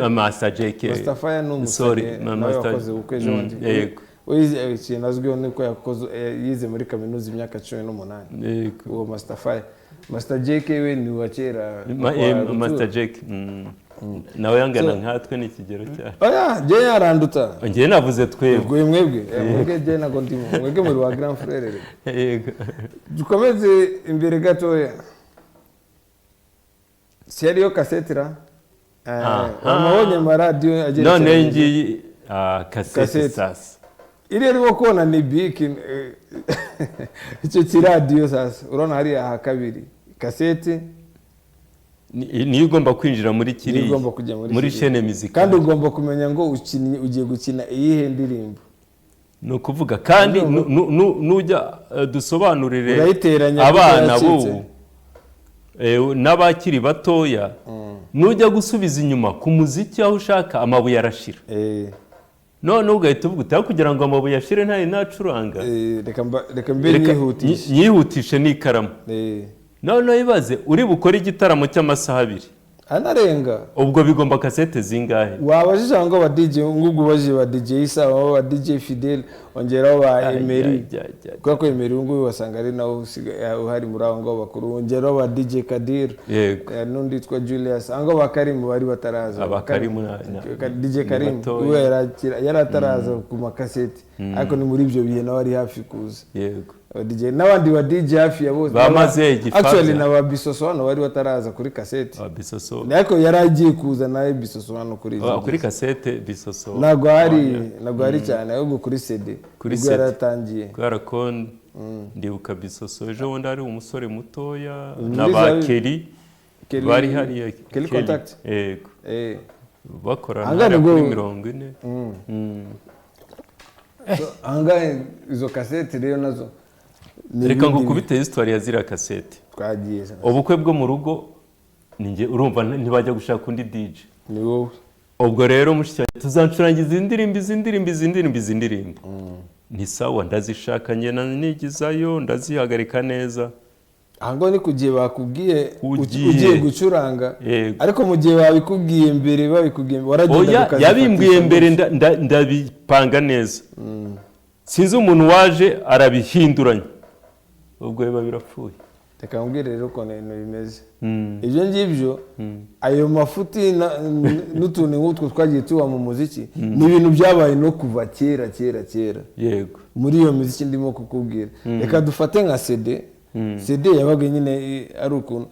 Master JK Master Fire n'umusore nawe wakoze ubukwe jondi yego ikintu azwiho niko yize muri kaminuza imyaka 18 uwo Master Fire Master JK we ni wa kera Master JK nawe yangana nkatwe n'ikigero cyane oya je yaranduta ngiye navuze twebwe mwebwe je nago ndimo mwebwe muri wa grand frère yego dukomeze imbere gatoya seriyo kasetira amabonye ma radio agera none ngiyi kasete sasa iri arimo kubona ni biki icyo kiradiyo sasa urabona hari aha kabiri kasete niyo ugomba kwinjira muri kiriya muri chaîne musicale kandi ugomba kumenya ngo ugiye gukina iyihe ndirimbo ni ukuvuga kandi nujya dusobanurire abana bo n'abakiri batoya nujya gusubiza inyuma ku muziki aho ushaka amabuye arashira none ugahita uvuga utaho kugira ngo amabuye ashire ntari nacuranga reka mbe nyihutishe n'ikaramu none ibaze uri bukore igitaramo cy'amasaha 2 anarenga ubwo bigomba kasete zingahe wabajije ngo ba DJ ngugu baje ba DJ Isa ba DJ Fidel ongeraho ba Emery kuko Emery ngugu wasanga ari nawo uhari muri aho ngo bakuru ongeraho ba DJ Kadir n'undi twa Julius ango bakarimu bari bataraza abakarimu na DJ Karim we yarataraza ku makasete ariko ni muri ibyo bihe nawe ari hafi kuza yego DJ n'abandi ba DJ hafi ya bose bamaze igifaza actually na ba Bisoso hano bari bataraza kuri kasete Bisoso ariko yaragiye kuza nawe Bisoso hano kuri kasete Bisoso nagwa hari cyane ahubwo kuri CD kuri CD yaratangiye kubera ko ndibuka Bisoso ejo bundi ari umusore mutoya n'abakeri bari hariya Kelly Contact yego bakorana kuri 40 angahe izo kasete rero nazo reka ngo kubite histoire ya zira kasete twagiye ubukwe bwo mu rugo ninge urumva ntibajya gushaka undi DJ ni wowe ubwo rero mushya tuzancurangiza indirimbo ni sawa ndazishakanye nigizayo ndazihagarika neza ahango ni kugiye bakubwiye ugiye gucuranga ariko mu gihe babikubwiye mbere waragenda yabimbwiye mbere ndabipanga neza sinzi umuntu waje arabihinduranya ubwo biba birapfuye reka mbwire rero ko ibintu bimeze ibyo ngibyo ayo mafuti n'utuntu nk'utwo twagiye tuba mu muziki ni ibintu byabaye no kuva kera yego muri iyo muziki ndimo kukubwira reka dufate nka CD yabaga nyine ari ukuntu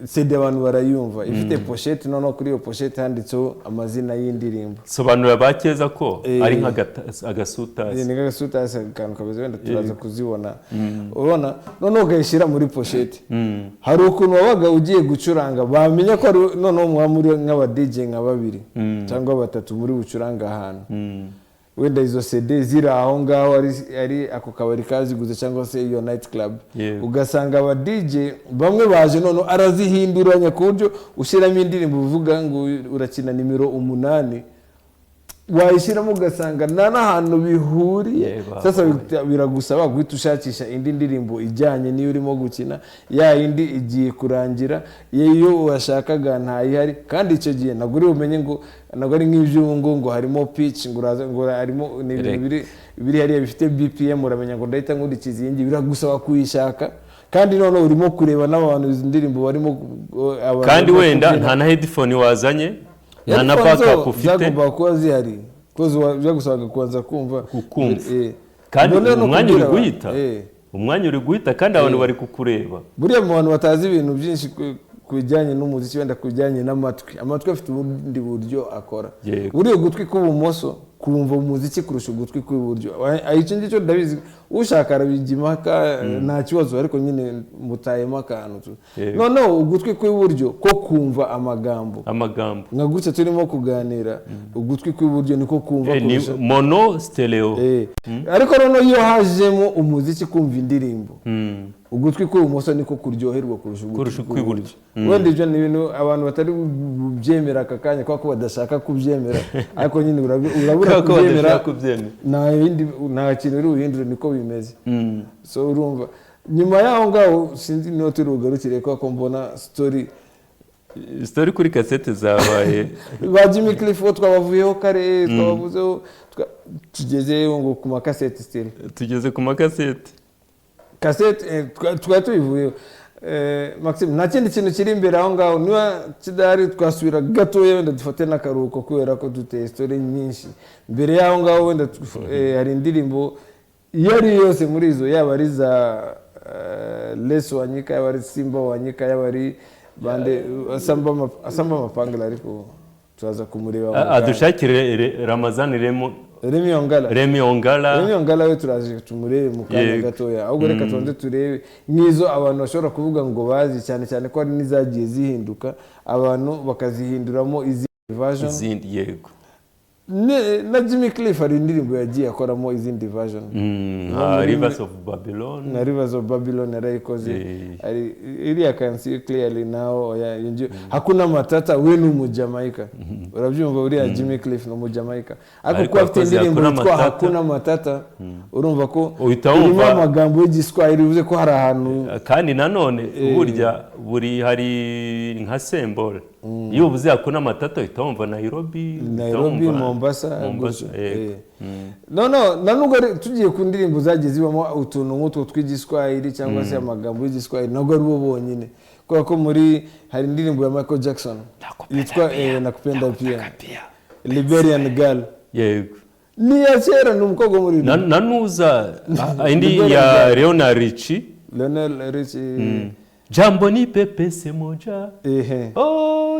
CD abantu barayumva ifite pochette noneho kuri iyo pochette handitseho amazina y'indirimbo sobanura bakeza ko ari nk'agasutasi ni nk'agasutasi akantu kabuze wenda turaza kuzibona ubona noneho ugayishyira muri pochette hari ukuntu wabaga ugiye gucuranga bamenya ko noneho muba muri nk'aba DJ nka 2 cyangwa 3 muri bucuranga ahantu wenda izo CD ziri aho ngaho ari ako kabari kaziguze cyangwa se iyo night club ugasanga aba DJ bamwe baje none arazihinduranya ku buryo ushyiramo indirimbo uvuga ngo urakina nimero 8 wayishyiramo ugasanga nta n'ahantu bihuriye. Sasa biragusaba guhita ushakisha indi ndirimbo ijyanye n'iyo urimo gukina, ya indi igiye kurangira, iyo washakaga ntayihari. Kandi icyo gihe ntabwo uri bumenye ngo ntabwo ari nk'iby'ubu ngo harimo pitch, ngo harimo biri hariya bifite BPM, uramenya ngo ndahita nkurikiza iyi ngiyi. Biragusaba kuyishaka, kandi noneho urimo kureba n'abantu izi ndirimbo barimo, kandi wenda nta na headphone wazanye, nta na backup ufite, zagomba kuba zihari kuko byagusaba kubanza kumva. Kandi umwanya uri guhita kandi abantu bari kukureba. Buriya mu bantu batazi ibintu byinshi ku bijyanye n'umuziki, wenda ku bijyanye amatwi afite ubundi buryo akora. Buriya ugutwi kw'ibumoso kumva umuziki kurusha ugutwi kw'iburyo. Icyo ngicyo ndabizi, ushaka arabigimaka nta kibazo, ariko nyine mutayemo akantu. Noneho ugutwi kw'iburyo ko kumva amagambo nka gutya turimo kuganira, ugutwi kw'iburyo niko kumva kurusha ni mono stereo. Ariko noneho iyo hajemo umuziki kumva indirimbo, ugutwi kw'ibumoso niko kuryoherwa kurusha ugutwi kw'iburyo. Wenda ibyo ni ibintu abantu batari bubyemera aka kanya kuko badashaka kubyemera, ariko nyine urabura kubyemera, nta kintu uri buhindure, niko bimeze. So urumva nyuma yaho ngaho sinzi niho turi bugarukire kuko mbona story kuri kasete zabaye ba Jimmy Cliff twabavuyeho kare, twabavuzeho, tugezeho ngo ku makasete still tugeze ku makasete twari tubivuyeho. Maxime, nta kindi kintu kiri imbere aho ngaho, niba kidahari twasubira gatoya wenda dufate n'akaruhuko kubera ko duteye story nyinshi. Mbere y'aho ngaho wenda hari indirimbo iyo ari yose muri izo, yaba ari za Les Wanyika, yaba ari Simba Wanyika, yaba ari bande asamba mapangala, ariko tuzaza kumureba adushakire Ramazani Remy Ongala we turaje tumurebe mu kanya gatoya. Ahubwo reka tubanze turebe nizo abantu bashobora kuvuga ngo bazi, cyane cyane ko hari n'izagiye zihinduka abantu bakazihinduramo izindi version. Yego, na Jimmy Cliff hari indirimbo yagiye akoramo izindi version. Rivers of Babylon yarayikoze. Iriya can see clearly now. Hakuna Matata, we ni umujamaika. Urabyumva uriya Jimmy Cliff ni umujamaika, ariko ko afite indirimbo yitwa Hakuna Matata, urumva ko irimo amagambo y'igiswahili, bivuze ko hari ahantu. Kandi nanone burya hari nka symbol, iyo uvuze Hakuna Matata uhita wumva Nairobi, Mombasa. Nubwo tugiye ku ndirimbo zagiye zibamo utuntu nk'utwo tw'igiswahili cyangwa se amagambo y'igiswahili, ntabwo ari bo bonyine, kubera ko hari indirimbo ya Michael Jackson yitwa Nakupenda Pia, Liberian Girl. Yego, ni ya kera, ni umukobwa muri nanuza indi ya Lionel Richie. Jambo ni pepe se moja.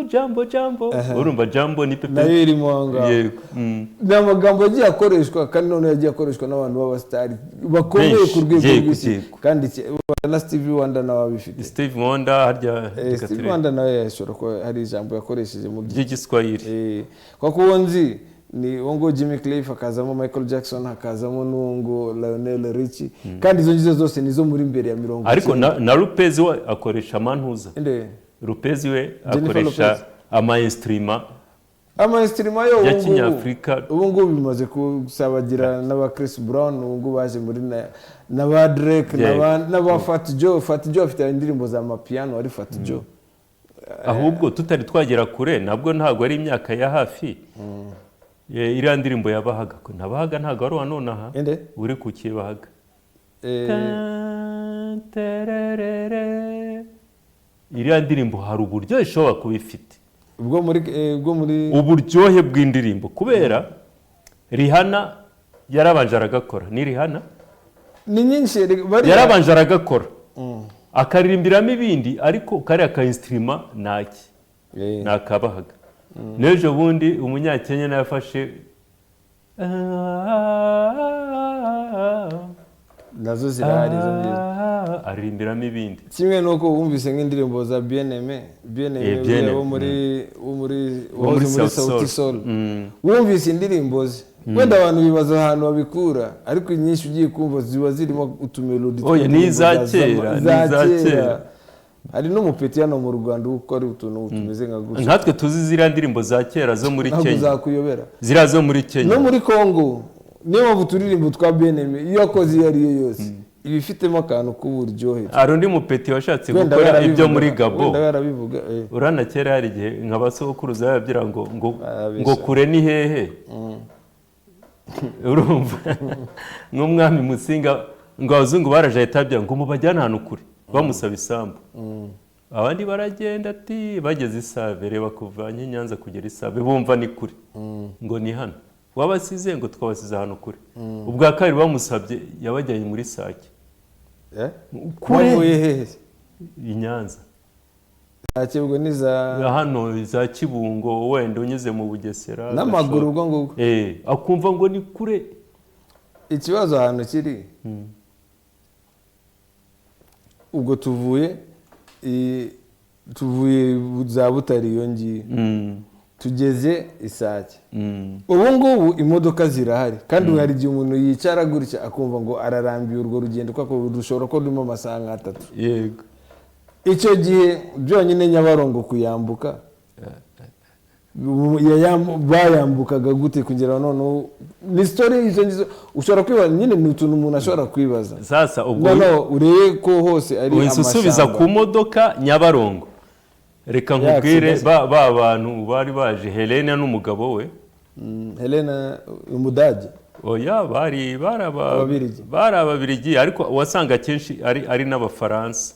Jambo. Urumva Jambo ni pepe. Nayo irimo anga. Yego. Ni amagambo yagiye akoreshwa, kandi none yagiye akoreshwa n'abantu b'abastari bakomeye ku rwego rw'isi. Kandi na Stevie Wonder nawe abifite. Stevie Wonder harya Stevie Wonder nawe yashobora ko hari ijambo yakoresheje mu by'igiswahili. Kuko nzi ni wongo Jimmy Cliff, hakazamo Michael Jackson, hakazamo n'uwongo Lionel Richie, kandi izo ngizo zose nizo muri mbere ya 40. Ariko na Lopez we akoresha mantuza. Lopez we akoresha ama-instrument yo ya Kinyafrika. Ubu ngubu bimaze kusabagira n'aba Chris Brown, ubu ngubu baje muri n'aba Drake, n'aba Fat Joe afite indirimbo za mapiano, ari Fat Joe. Ahubwo tutari twagera kure, nabwo ntabwo ari imyaka ya hafi. Iriya ndirimbo yabahaga, nabahaga ntabwo ari wanonaha uri kukibahaga. Iriya ndirimbo hari uburyo ishobora kuba ifite, ubwo muri uburyohe bw'indirimbo, kubera Rihanna yarabanje aragakora. Ni Rihanna ni nyinshi yarabanje aragakora, akaririmbiramo ibindi, ariko kariya ka instrument nakabahaga. N'ejo bundi umunyakenya yafashe nazo zirahari zo ngizo, aririmbiramo ibindi. Kimwe nuko wumvise nk'indirimbo za Bien-Aimé wo muri Sauti Sol, wumvise indirimbo ze, wenda abantu bibaza ahantu babikura, ariko inyinshi ugiye kumva ziba zirimo utumelodi. Ni za kera. hari n'umupeti hano mu Rwanda ukora utuntu tumeze nka gutya nkatwe tuzi ziriya ndirimbo za kera zo muri Kenya zakuyobera ziriya zo muri Kenya no muri Congo niyo mpamvu turirimbo twa BNM iyo akoze iyo ariyo yose ibifitemo akantu k'uburyohe hari undi mupeti washatse gukora ibyo muri Gabo ndabarabivuga urana kera hari igihe nk'abasokuruza yabyira ngo kure ni hehe urumva n'umwami Musinga ngo abazungu baraje ahita ngo mubajyane ahantu kure bamusaba isambu abandi baragenda ati bageze Isave reba kuva Nyanza kugera Isave bumva ni kure ngo ni hano wabasize ngo twabasize ahantu kure ubwa kabiri bamusabye yabajyanye muri Sake kure i Nyanza akibwo niza hano za Kibungo wenda unyuze mu Bugesera n'amaguru ubwo ngo akumva ngo ni kure ikibazo ahantu kiri ubwo tuvuye za Butare iyo ngiye tugeze Isake ubu ngubu imodoka zirahari kandi hari igihe umuntu yicara gutya akumva ngo ararambiye urwo rugendo kuko rushobora ko rurimo amasaha nk'atatu yego icyo gihe byonyine Nyabarongo kuyambuka bayambukaga gute kugira none ni story izo ushobora kwibaza nyine ni utuntu umuntu ashobora kwibaza sasa ubwo ureye ko hose ari amashamba usubiza ku modoka Nyabarongo reka nkubwire ba bantu bari baje Helena n'umugabo we Helena umudage oya bari ababirigi ariko wasanga kenshi ari n'abafaransa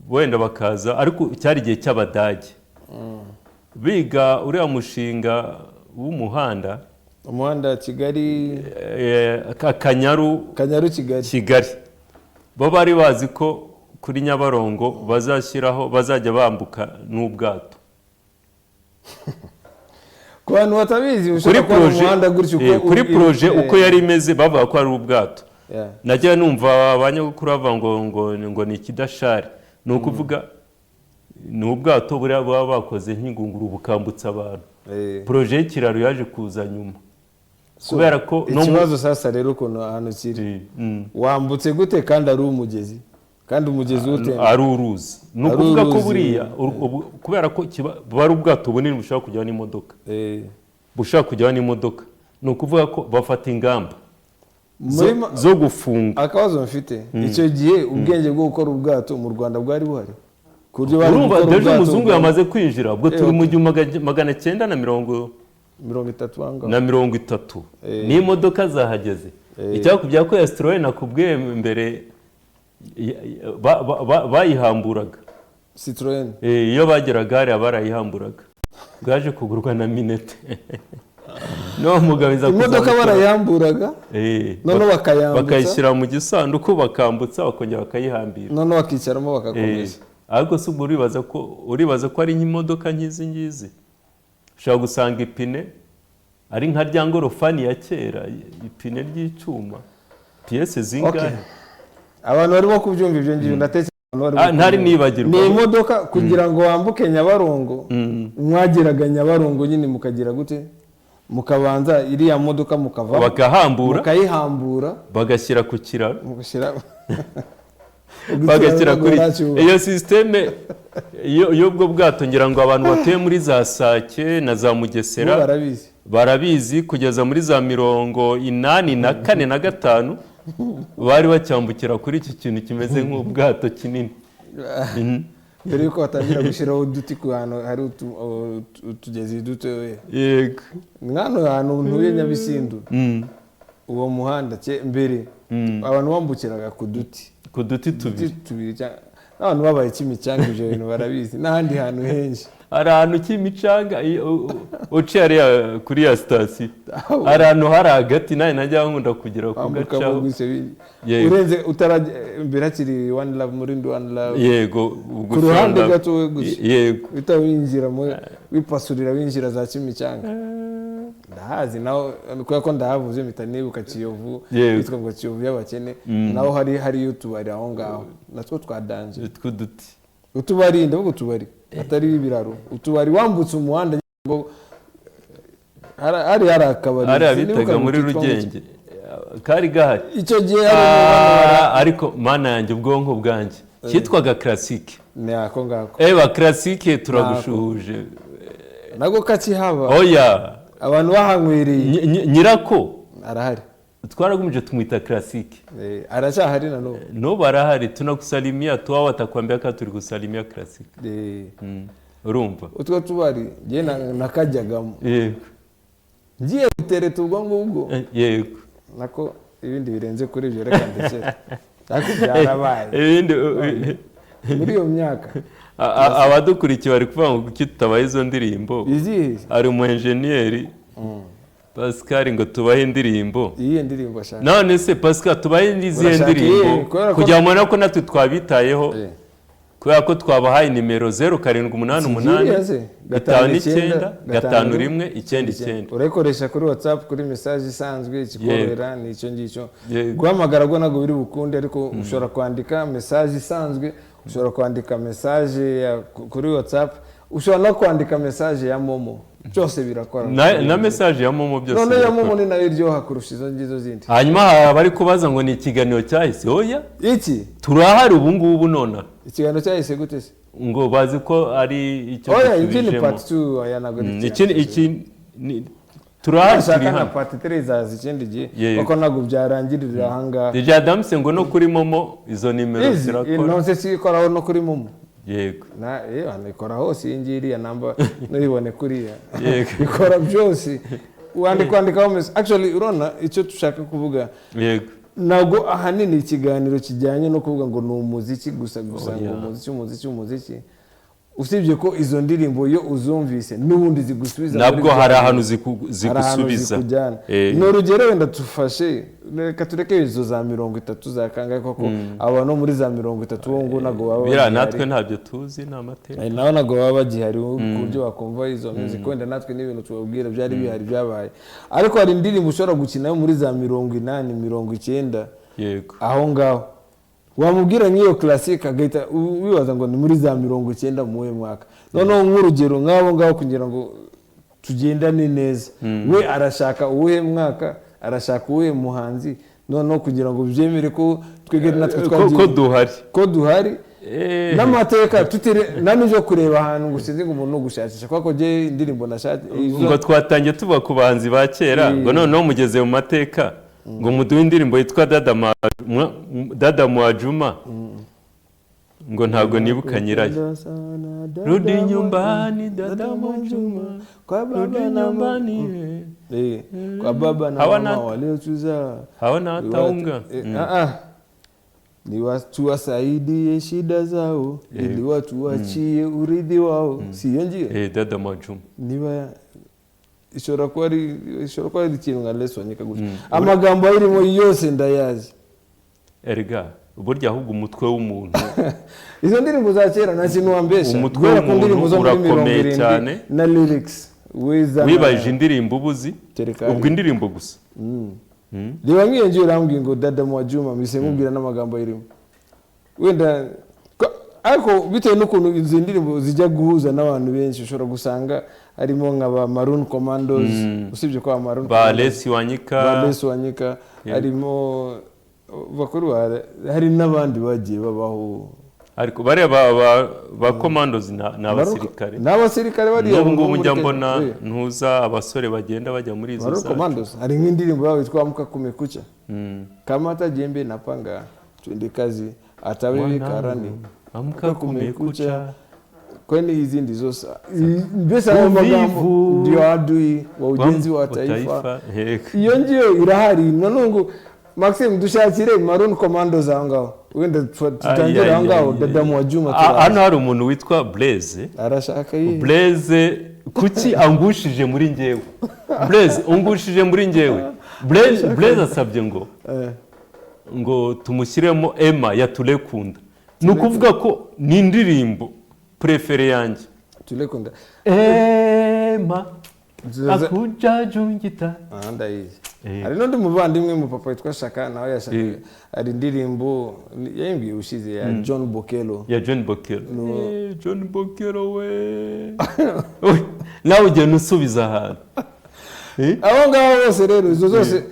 wenda bakaza ariko cyari igihe cy'abadage biga uriya mushinga w'umuhanda Kigali Kanyaru Kigali bo bari bazi ko kuri Nyabarongo bazashyiraho bazajya bambuka n'ubwato ku bantu batabizi ushobora kubona umuhanda gutyo kuri proje uko yari imeze bavuga ko ari ubwato najya numva abanyagukuru bavuga ngo ni ikidashari ni ukuvuga ni ubwato buriya baba bakoze nk'ingunguru bukambutsa abantu proje y'ikiraro yaje kuza nyuma kubera ko ikibazo sasa rero ukuntu ahantu kiri wambutse gute kandi ari umugezi kandi umugezi utemba ari uruzi ni ukuvuga ko buriya kubera ko bari ubwato bunini bushaka kujyaho n'imodoka bushaka kujyaho n'imodoka ni ukuvuga ko bafata ingamba zo gufunga akabazo mfite icyo gihe ubwenge bwo gukora ubwato mu Rwanda bwari buhari urumva deje umuzungu yamaze kwinjira ubwo turi mu 1930 n'imodoka zahageze icyakubwira ko Citroën nakubwiye mbere bayihamburaga Citroën iyo bageraga hari abarayihamburaga bwaje kugurwa na Minete no mugabiza imodoka barayamburaga none bakayishyira mu gisanduku bakambutsa bakongera bakayihambira none bakicaramo bakakomeza ariko se uribaza ko ari nk'imodoka nk'izi ngizi ushobora gusanga ipine ari nka rya ngorofani ya kera ipine ry'icyuma piyese zingahe abantu barimo kubyumva ibyo ngibyo ndatekereza ntari nibagirwa ni imodoka kugira ngo wambuke Nyabarongo mwageraga Nyabarongo nyine mukagira gute mukabanza iriya modoka mukava mukayihambura bagashyira ku kiraro bagashyira kuri iyo systeme y'ubwo bwato ngira ngo abantu batuye muri za Sake na za Mugesera barabizi kugeza muri za 84 na 5 bari bacyambukira kuri iki kintu kimeze nk'ubwato kinini mbere yuko batangira gushyiraho uduti ku hantu hari utugezi dutoya yego nk'ano hantu ntuye Nyabisindu uwo muhanda mbere abantu bambukiraga ku duti tubiri n'abantu babaye Kimicanga ibyo bintu barabizi n'ahandi hantu henshi hari ahantu Kimicanga uciye hariya kuri ya sitasiyo hari ahantu hari hagati nawe najya nkunda kugera ku gacaho urenze mbere hakiri One Love Murindi One Love yego ku ruhande gato gusa yego uhita winjira wipasurira winjira za Kimicanga ndahazi naho kubera ko ndahavuze mpita nibuka Kiyovu yitwa ngo Kiyovu y'abakene naho hari utubari aho ngaho natwo twadanje tw'uduti utubari ndavuga utubari atari ibiraro utubari wambutse umuhanda ngo hari akabari abitaga muri Rugenge kari gahari icyo gihe ariko mana yanjye ubwonko bwanjye cyitwaga classique ni ako ngako eba classique turagushuhuje nago kakihaba oya abantu bahanywiriye nyirako arahari twaragumije tumwita classique aracyahari nano no barahari tunakusalimia tuwa watakwambia ka turi kusalimia classique urumva utwo tubari je nakajyagamo yego ngiye gutereta ubwo ngubwo yego nako ibindi birenze kuri ibyo reka ndetse ariko byarabaye ibindi muri iyo myaka abadukurikiye bari kuvuga ngo kuki tutabaye izo ndirimbo ari umu engineer Pascal ngo tubahe indirimbo iyi ndirimbo ashaka none se Pascal tubahe izihe ndirimbo kugira ngo nako natwe twabitayeho kubera ko twabahaye nimero 0788 59 urayikoresha kuri WhatsApp kuri message isanzwe ikikorera nicyo ngicyo guhamagara go nago biri bukunde ariko ushobora kwandika message isanzwe ushobora kwandika message kuri WhatsApp ushobora no kwandika message ya Momo byose birakora na message ya Momo byose none ya Momo ni nayo iryoha kurusha izo ngizo zindi hanyuma bari kubaza ngo ni ikiganiro cyahise oya iki turahari ubu ngubu nona ikiganiro cyahise gute se ngo bazi ko ari icyo oya iki ni part 2 aya nago iki turahari na part 3 zazi ikindi gihe bako nago byarangirira hanga DJ Adams ngo no kuri Momo izo nimero zirakora none se ikoraho no kuri Momo yego na ikora hose ingiri ya namba nibone kuriya ikora byose kwandikaho message actually urona icyo tushaka kuvuga yego nago ahanini ikiganiro kijyanye no kuvuga ngo ni umuziki gusa ngo umuziki usibye ko izo ndirimbo yo uzumvise n'ubundi zigusubiza nabwo hari ahantu zigusubiza no rugero wenda tufashe reka tureke izo za 30 za kangaye koko abantu muri za 30 ngo nago baba bira natwe ntabyo tuzi n'amateka naho nago baba bagihari kubyo bakumva izo music wenda natwe n'ibintu tubabwira byari bihari byabaye ariko hari indirimbo ushobora gukina muri za 80 90 yego aho ngaho wamubwira nk'iyo classique agahita wibaza ngo ni muri za 90 muwe mwaka noneho nk'urugero nk'abo ngaho kugira ngo tugendane neza we arashaka uwe mwaka arashaka uwe muhanzi noneho kugira ngo byemere ko twegere natwe twagiye ko duhari n'amateka tutire nanije kureba ahantu gusize ngo umuntu gushakisha kwako je indirimbo nashatse ngo twatangiye tuba ku bahanzi ba kera ngo noneho mugeze mu mateka ngo muduhe indirimbo yitwa Dada Mwajuma ngo ntago nibuka nyirayo rudi nyumbani Dada Mwajuma rudi nyumbani kwa baba na mama waliotuza hawana hata unga ni watu wasaidie shida zao ili watu wachie urithi wao siyo njye Dada Mwajuma niba ishobora kuba ari ikintu nka leso nyikaguca amagambo arimo yose ndayazi erega burya ahubwo umutwe w'umuntu izo ndirimbo za kera nta kintu wambesha umutwe w'umuntu urakomeye cyane na lyrics wibaje indirimbo ubuzi ubwo indirimbo gusa reba nk'iyo urambwiye ngo Dada Mwajuma mise nkubwira n'amagambo arimo wenda ariko bitewe n'ukuntu izo ndirimbo zijya guhuza n'abantu benshi ushobora gusanga harimo nk'aba Maroon Commandos usibye ko Maroon ba Lesi Wanyika harimo bakuru hari n'abandi bagiye babaho ariko bari ba Commandos n'abasirikare bari ngo njya mbona ntuza abasore bagenda bajya muri izo za Commandos hari nk'indirimbo yabo yitwa Amka Kumekucha Kamata Jembe na Panga twende kazi atawewe karani Amka Kumekucha kwani izindi zose mbese amagambo ndio adui wa ujenzi wa taifa iyo ngiyo irahari nanungu Maxime dushakire Maroon Commandos ahangaho wenda tutangira ahangaho Dada Mwajuma hano hari umuntu witwa Blaze arashaka yi Blaze kuki angushije muri ngewe Blaze ungushije muri ngewe Blaze asabye ngo tumushyiremo Emma ya Tulekunda nukuvuga ko ni indirimbo prefere yanjye Tulekunda Emma akuja jungita ndayizi ari n'undi muvandimwe mu papa witwa Shaka nawe yashaka ari indirimbo yayimbiye ushize ya John Bokelo John Bokelo we nawe ujya nusubiza ahantu abo ngabo bose rero izo zose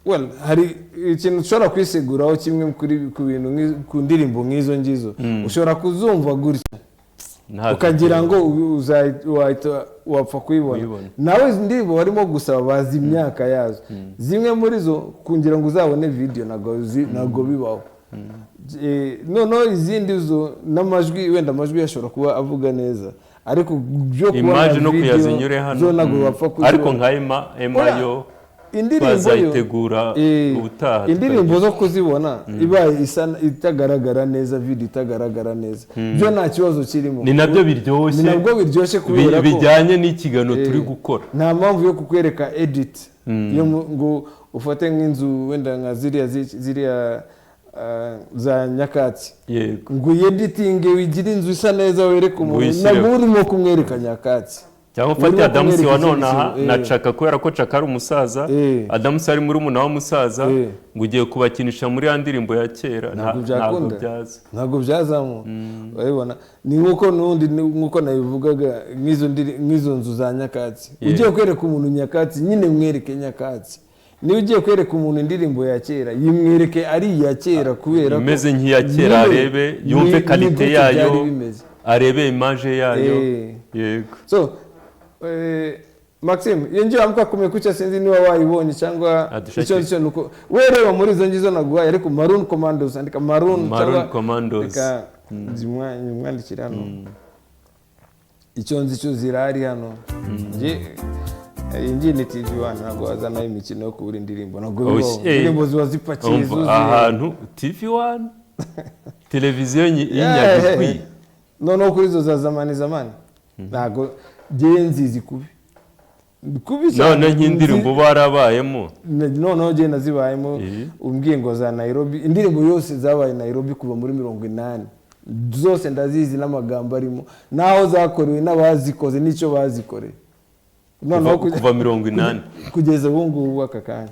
well hari ikintu ushobora kwiseguraho kimwe ku bintu ku ndirimbo nk'izo ngizo ushobora kuzumva gutya ukagira ngo wapfa kuyibona nawe indirimbo warimo gusaba bazi imyaka yazo zimwe muri zo kugira ngo uzabone video nago bibaho no izindi zo n'amajwi wenda amajwi yashobora kuba avuga neza ariko byo kubona video zo nago wapfa kuzibona ariko nka Emma yo indirimbo yo ubutaha indirimbo zo kuzibona ibaye itagaragara neza video itagaragara neza byo nta kibazo kirimo ni nabyo biryoshye kubera ko bijyanye n'ikigano turi gukora nta mpamvu yo kukwereka edit yo ngo ufate nk'inzu wenda nka ziriya za nyakatsi ngo editing wigira inzu isa neza wereka umuntu nabwo urimo kumwereka nyakatsi cyangwa ufate Adamusi wa nonaha na Chaka kubera ko Chaka ari umusaza Adamusi ari muri umuna w'umusaza ngo ugiye kubakinisha muri ya ndirimbo ya kera ntabwo byazamo urabibona ni nkuko nabivugaga nk'izo nzu za nyakatsi ugiye kwereka umuntu nyakatsi nyine mwereke nyakatsi niba ugiye kwereka umuntu indirimbo ya kera yimwereke ari iya kera kubera ko imeze nk'iya kera arebe yumve kalite yayo arebe image yayo yego so Maxime yenje amka kumekucha sinzi niwa wayibonye cyangwa icyo nuko wereba muri izo ngizo naguhaye ariko Maroon Commandos andika Maroon Commandos mwandikira hano icyo nzi cyo zirari hano nje ni TV1 nago azana imikino yo kubura indirimbo nago indirimbo ziba zipakiye zuzuye ahantu TV1 televiziyo y'inyagikwi no kuri zo za zamani nago genzi kubi none nk'indirimbo barabayemo no je nazibayemo umbwiye za Nairobi indirimbo yose zabaye Nairobi kuva muri 80 zose ndazizi n'amagambo arimo naho zakorewe n'abazikoze n'icyo bazikoreye kuva 80 kugeza ubu ngubu akakanya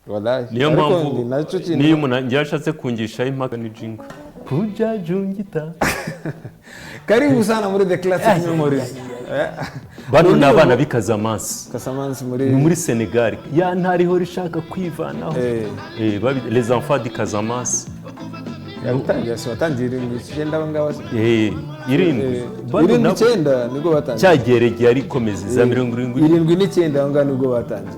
wallahi niyo mpamvu niyo umuntu yashatse kungisha impaka ni jingo kuja jungita karibu sana muri The Classic Memories bano n'abana bikazamansi muri Senegal ya ntariho rishaka kwivanaho les enfants de Casamance yatangiye icyenda ngaba irindwi nibwo batangiye cyagerege ari komeza za 79 ngana nibwo batangiye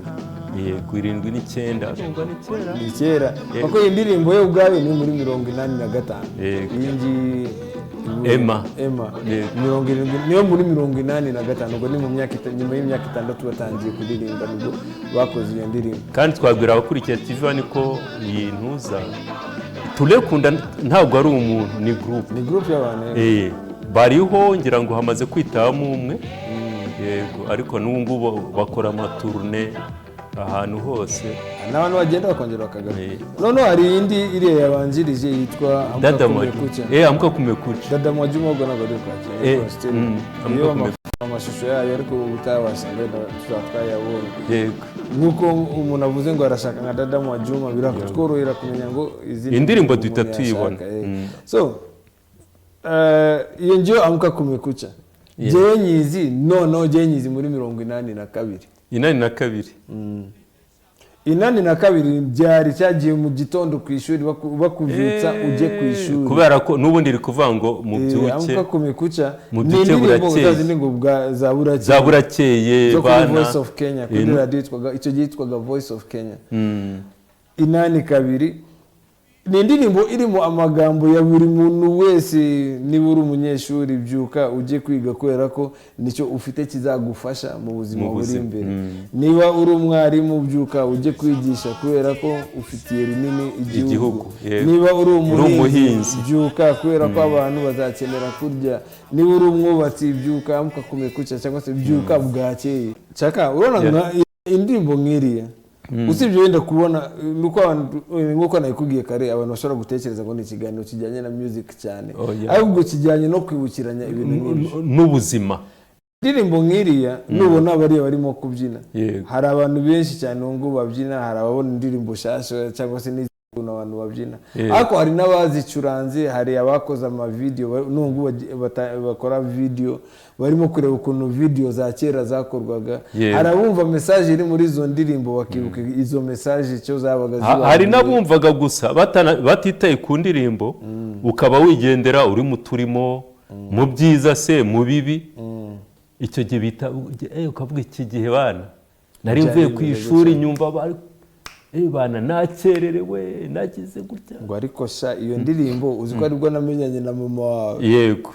yego 79 ni kera kuko indirimbo yo ubwawe ni muri 85 iyi Emma niyo muri 85 ubwo ni mu myaka nyuma y'imyaka 6 batangiye kuririmba nibwo bakoze iyo ndirimbo kandi twabwira abakurikiye TV ko iyi ntuza turekunda ntabwo ari umuntu ni group y'abantu bariho ngira ngo hamaze kwitamo umwe yego ariko n'ubungubu bakora amaturne ahantu hose n'abantu bagenda bakongera bakagaruka hari indi iriya yabanjirije yitwa Amka Kumekucha Dada Mwajuma ubwo ntabwo ari kwakira amashusho yayo ariko utabasanga twayabonye yego nuko umuntu avuze ngo arashaka nka Dada Mwajuma birakutworohera kumenya ngo indirimbo duhita tuyibona so iyo ngiyo Amka Kumekucha jewe nyizi jewe nyizi muri 82 82 byari cyagiye mu gitondo ku ishuri bakuvyutsa uje ku ishuri kubera ko nubundi iri kuvuga ngo mu byuke Amka Kumekucha ni indirimbo zazindi ngo za burakeye bana Voice of Kenya kuri radio icyo gitwaga Voice of Kenya 82 ni indirimbo irimo amagambo ya buri muntu wese niba uri umunyeshuri byuka ujye kwiga kubera ko nicyo ufite kizagufasha mu buzima buri imbere niba uri umwarimu byuka ujye kwigisha kubera ko ufitiye rinini igihugu niba uri umuhinzi byuka kubera ko abantu bazakenera kurya niba uri umwubatsi byuka Amka Kumekucha cyangwa se byuka bwakeye Chaka urona indirimbo nk'iriya usibye wenda kubona nuko nayikubwiye kare abantu bashobora gutekereza ngo ni ikiganiro kijyanye na music cyane ahubwo kijyanye no kwibukiranya ibintu n'ubuzima indirimbo nk'iriya nubona bariya barimo kubyina hari abantu benshi cyane ngo babyina hari ababona indirimbo shasha cyangwa se n'izindi abantu abantu babyina ariko hari n'abazicuranze hari abakoze ama video nungu bakora video barimo kureba ukuntu video za kera zakorwaga arabumva message iri muri izo ndirimbo bakibuka izo message cyo zabaga hari nabumvaga gusa batitaye ku ndirimbo ukaba wigendera uri mu turimo mu byiza se mu bibi icyo gihe bita ukavuga iki gihe bana nari mvuye ku ishuri nyumva bana nakererewe nagize gutya ngo ariko sha iyo ndirimbo uziko aribwo namenyanye na mama wawe yego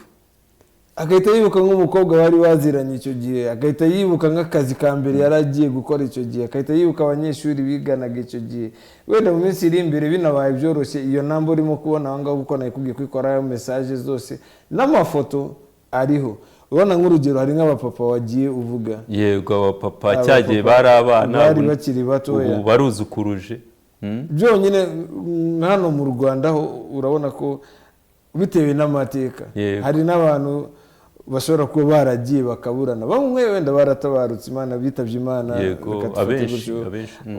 agahita yibuka nk'umukobwa bari baziranye icyo gihe agahita yibuka nk'akazi ka mbere yaragiye gukora icyo gihe agahita yibuka abanyeshuri biganaga icyo gihe wenda mu minsi iri imbere binabaye byoroshye iyo namba urimo kubona aho ngaho kuko nayikubwiye kwikorayo message zose n'amafoto ariho ubona nk'urugero hari nk'abapapa wagiye uvuga yego abapapa cyagiye bari abana bari bakiri batoya ubu baruzukuruje byonyine hano mu Rwanda urabona ko bitewe n'amateka hari n'abantu bashobora kuba baragiye bakaburana bamwe wenda baratabarutse Imana bitavye Imana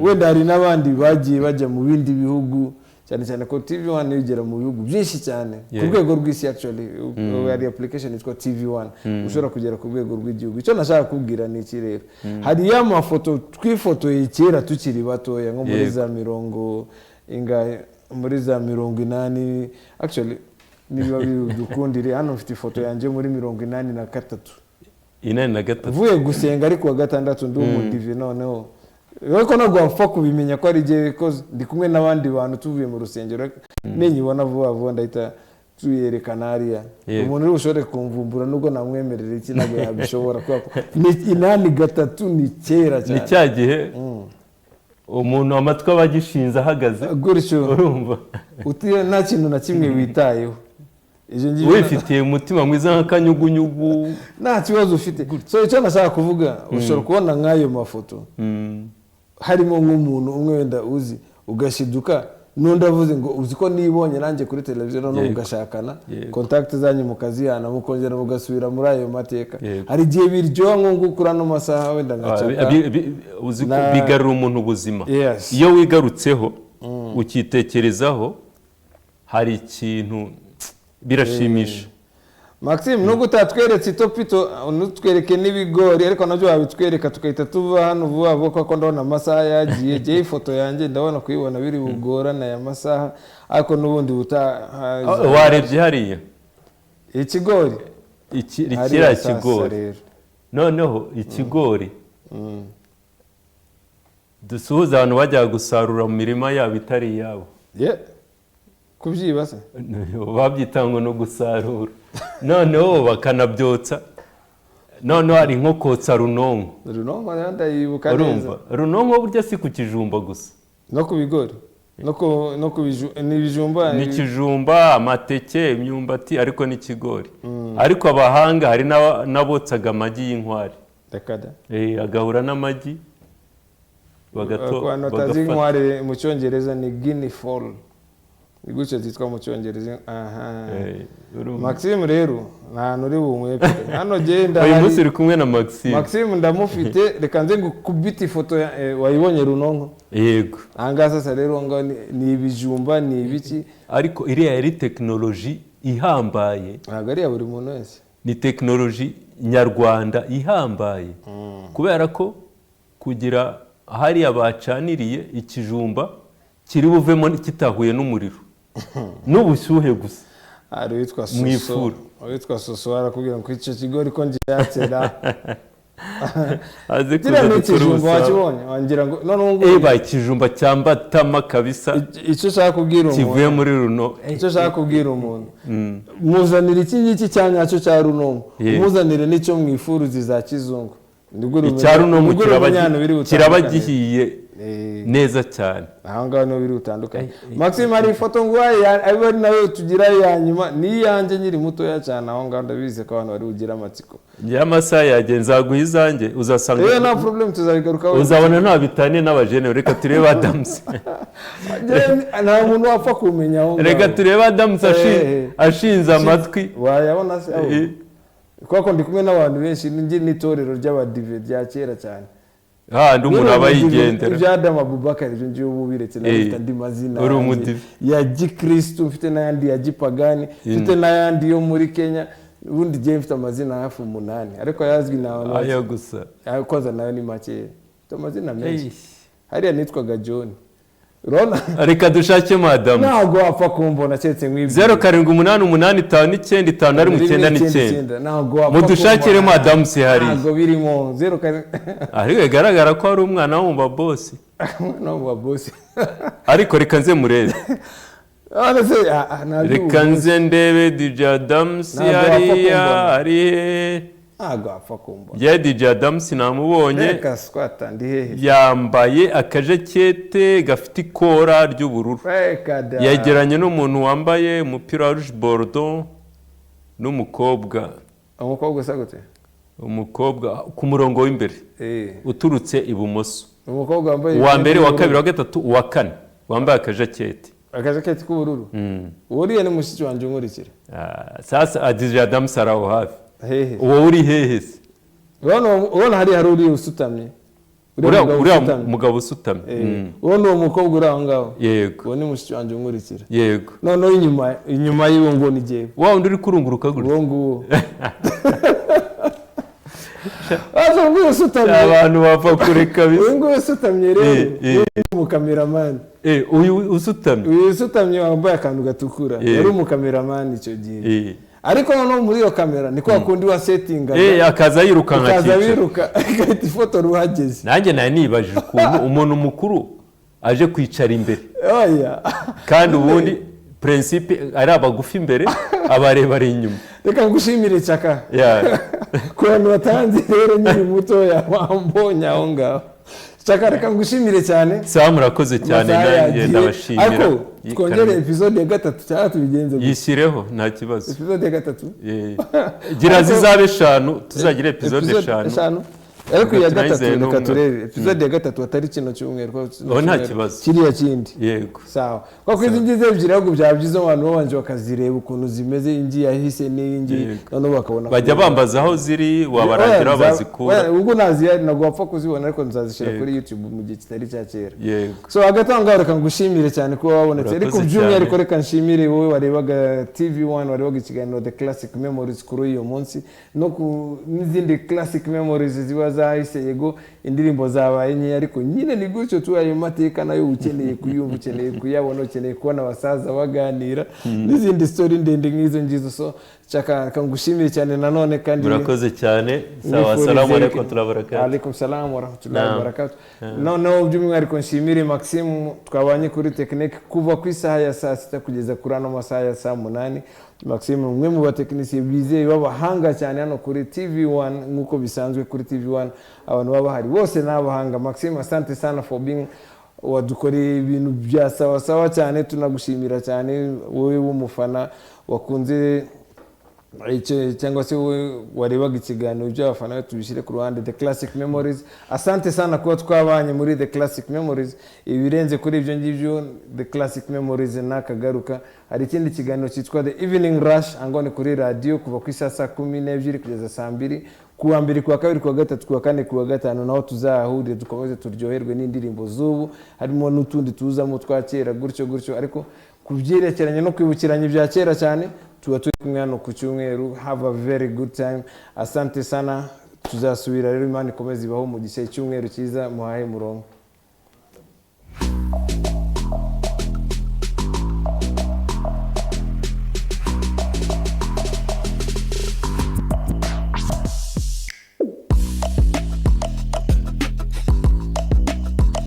wenda hari n'abandi bagiye bajya mu bindi bihugu cyane cyane ko TV1 yigera mu bihugu byinshi cyane ku rwego rw'isi actually hari application yitwa TV1 ushobora kugera ku rwego rw'igihugu icyo nashaka kubwira ni iki rero hari ya mafoto twifotoye kera tukiri batoya nko muri za mirongo muri za 80 actually niba bidukundire hano mfite ifoto yanjye muri 83 vuye gusenga ariko wa gatandatu ndi umudive noneho ariko ntabwo wapfa kubimenya ko ari igihe koze ndi kumwe n'abandi bantu tuvuye mu rusengero ninyibona vuba ndahita tuyerekana hariya umuntu uri bushobore kumvumbura nubwo namwemerera iki ntabwo yabishobora ni 83 ni kera cyane ni cya gihe umuntu amatwi abagishinze ahagaze gutyo urumva utiye nta kintu na kimwe witayeho wifitiye umutima mwiza nk'akanyugunyugu nta kibazo ufite so icyo nashaka kuvuga ushobora kubona nk'ayo mafoto harimo nk'umuntu umwe wenda uzi ugashiduka n'undi avuze ngo uzi ko nibonye nanjye kuri televiziyo none ugashakana contact zanyu mu kazi yana mukongera mugasubira muri ayo mateka hari igihe biryoha nko kuri ano masaha wenda ngacaka uzi ko bigarura umuntu ubuzima iyo wigarutseho ukitekerezaho hari ikintu birashimisha Maxime nubwo utatweretse itopito unutwereke n'ibigori ariko nabyo wabitwereka tukahita tuva hano vuba vuba kuko ndabona amasaha yagiye je ifoto yanjye ndabona kuyibona biri bugorana ya masaha ariko nubundi warebye hariya ikigori ikira kigori noneho ikigori dusuhuza abantu bajya gusarura mu mirima yabo itari yabo kubyibase babyitanga no gusarura noneho bakanabyotsa noneho hari nko kotsa runonko ndayibuka neza runonko burya si ku kijumba gusa no ku bigori no ku bijumba n'ikijumba amateke imyumbati ariko n'ikigori ariko abahanga hari n'abotsaga amagi y'inkwari agahura n'amagi bagafata inkwari mu cyongereza ni guinea fowl igutse zitwa mu cyongereza Maxime rero nta uri bumwe hano genda uyu munsi uri kumwe na Maxime ndamufite reka nze ngukubita ifoto wayibonye runonko yego anga sasa rero ngo ni ibijumba ni ibiki ariko iriya yari technology ihambaye ntabwo ari ya buri muntu wese ni technology nyarwanda ihambaye kubera ko kugira hariya bacaniriye ikijumba kiri buvemo kitahuye n'umuriro n'ubushyuhe gusa ari witwa soso arakubwira ngo icyo kigori ko ngiyatsera aze kuza ikijumba wakibonye wangira ngo none ngo ikijumba cyambatama kabisa icyo shaka kubwira umuntu kivuye muri runo icyo shaka kubwira umuntu muzanira iki ngiki cyanyacyo cya runo muzanire n'icyo mwifuruzi za kizungu icyaro no kiraba gihiye neza cyane aho ngaho no biri utandukanye Maxime ari ifoto ngwaye ari nawe tugira yanyuma ni yanjye nyiri mutoya cyane aho ngaho ndabize ko abantu bari ugira amatsiko y'amasaha yagenza guhizange uzasanga nta problem tuzabigaruka uzabona nta bitane n'abajene reka turebe Adams nta muntu wapfa kumenya aho reka turebe Adams ashinze amatwi wayabona se aho kuko ndi kumwe n'abantu benshi n'itorero ry'abadive rya kera cyane ndi umuntu aba yigendera ibya Adam Abubakar ibyo ngiye ubu biretse n'abita andi mazina ya gikristo mfite n'ayandi ya gipagani mfite n'ayandi yo muri Kenya ubundi giye mfite amazina hafi 8 ariko yazwi nawe ayo gusa koza nayo ni make mfite amazina menshi hariya nitwaga John Rona reka dushake Adam ntabwo wapfa kumbona cyetse nk'ibyo 07885999 ntabwo wapfa mudushakire Adam si hari ntabwo birimo 0 ariko bigaragara ko ari umwana wo mu babosi no mu babosi ariko reka nze murebe reka nze ndebe DJ Adam si hari ntabwo wapfa kumbona ya DJ Adam sinamubonye reka squata ndi hehe yambaye akajakete gafite ikora ry'ubururu yegeranye n'umuntu wambaye umupira wa rouge bordeaux n'umukobwa sagute umukobwa ku murongo w'imbere uturutse ibumoso umukobwa wambaye wa mbere wa kabiri wa gatatu uwa kane wambaye akajakete k'ubururu uriye ni mushiki wanje nkurikira sasa DJ Adam saraho hafi hehe uwo uri hehe se ubona hari uri usutamye uriya mugabo usutamye ubona uwo mukobwa uri aho ngaho yego uwo ni mushiki wanje nkurikira yego noneho inyuma y'uwo ngo ni jewe wa undi uri kurunguruka gutya uwo nguwo nguwo usutamye abantu bapfa kureka uwo nguwo usutamye rero umukameramani uyu usutamye wambaye akantu gatukura yari umukameramani icyo gihe ariko noneho muri iyo kamera ni kwa kundi wa setting akaza yirukanka akaza wiruka agahita ifoto ruhageze nanjye nayo nibajije ukuntu umuntu mukuru aje kwicara imbere oya kandi ubundi principe ari abagufi imbere abarebare inyuma reka ngushimire cyaka ku bantu batanze rero nyiri mutoya wambonye aho ngaho cyaka reka ngushimire cyane sawa murakoze cyane nanjye ndabashimira ariko twongere episode ya 3 cyangwa tubigenze yisireho nta kibazo episode ya 3 gira zizabe 5 tuzagira episode 5 ariko ya 3 reka turebe episode ya 3 atari kino cyumweru nta kibazo kiriya kindi yego sawa kwa izi ngize ebyiri ahubwo byabyiza abantu babanje bakazireba ukuntu zimeze ingi yahise n'ingi none bakabona bajya bambaza aho ziri wabarangira bazikura ubwo naziyari nagwa wapfa kuzibona ariko nzazishira kuri YouTube mu gihe kitari cya kera yego so agatanga reka ngushimire cyane ko wabonetse ariko by'umwihariko reka nshimire wowe warebaga TV1 warebaga ikiganiro The Classic Memories kuri uyu munsi no ku n'izindi Classic Memories ziba zahise yego indirimbo zabaye nke ariko nyine ni gutyo tuyayo mateka nayo ukeneye kuyumva ukeneye kuyabona ukeneye kubona abasaza baganira n'izindi story ndende nk'izo ngizo so chaka kangushimire cyane nanone kandi murakoze cyane sawa assalamu alaykum turabarakatu alaykum salam wa rahmatullahi wa barakatuh no by'umwihariko nshimire Maxime twabanye kuri technique kuva ku isaha ya saa 6 kugeza kuri ano masaha ya saa 8 Maxime umwe mu batekinisiye bizeye babahanga cyane hano kuri TV1 nkuko bisanzwe kuri TV1 abantu babahari bose n'abahanga Maxime asante sana for being wadukoreye ibintu bya sawa cyane tunagushimira cyane wowe w'umufana wakunze cyangwa se warebaga ikiganiro by'abafana tubishyire ku ruhande The Classic Memories asante sana kuba twabanye muri The Classic Memories ibirenze kuri ibyo ngibyo The Classic Memories nakagaruka hari ikindi kiganiro cyitwa The Evening Rush angone kuri radio kuva ku saa 12 kugeza saa 2 kuwa mbere kuwa kabiri kuwa gatatu kuwa kane kuwa gatanu naho tuzahurire dukomeze turyoherwe n'indirimbo z'ubu harimo n'utundi tuzamo twakera gutyo ariko kubyerekeranye no kwibukiranya ibya kera cyane tuba turi kumwe hano ku cyumweru have a very good time asante sana tuzasubira rero Imana ikomeze ibaho mu gihe cy'umweru cyiza muhaye murongo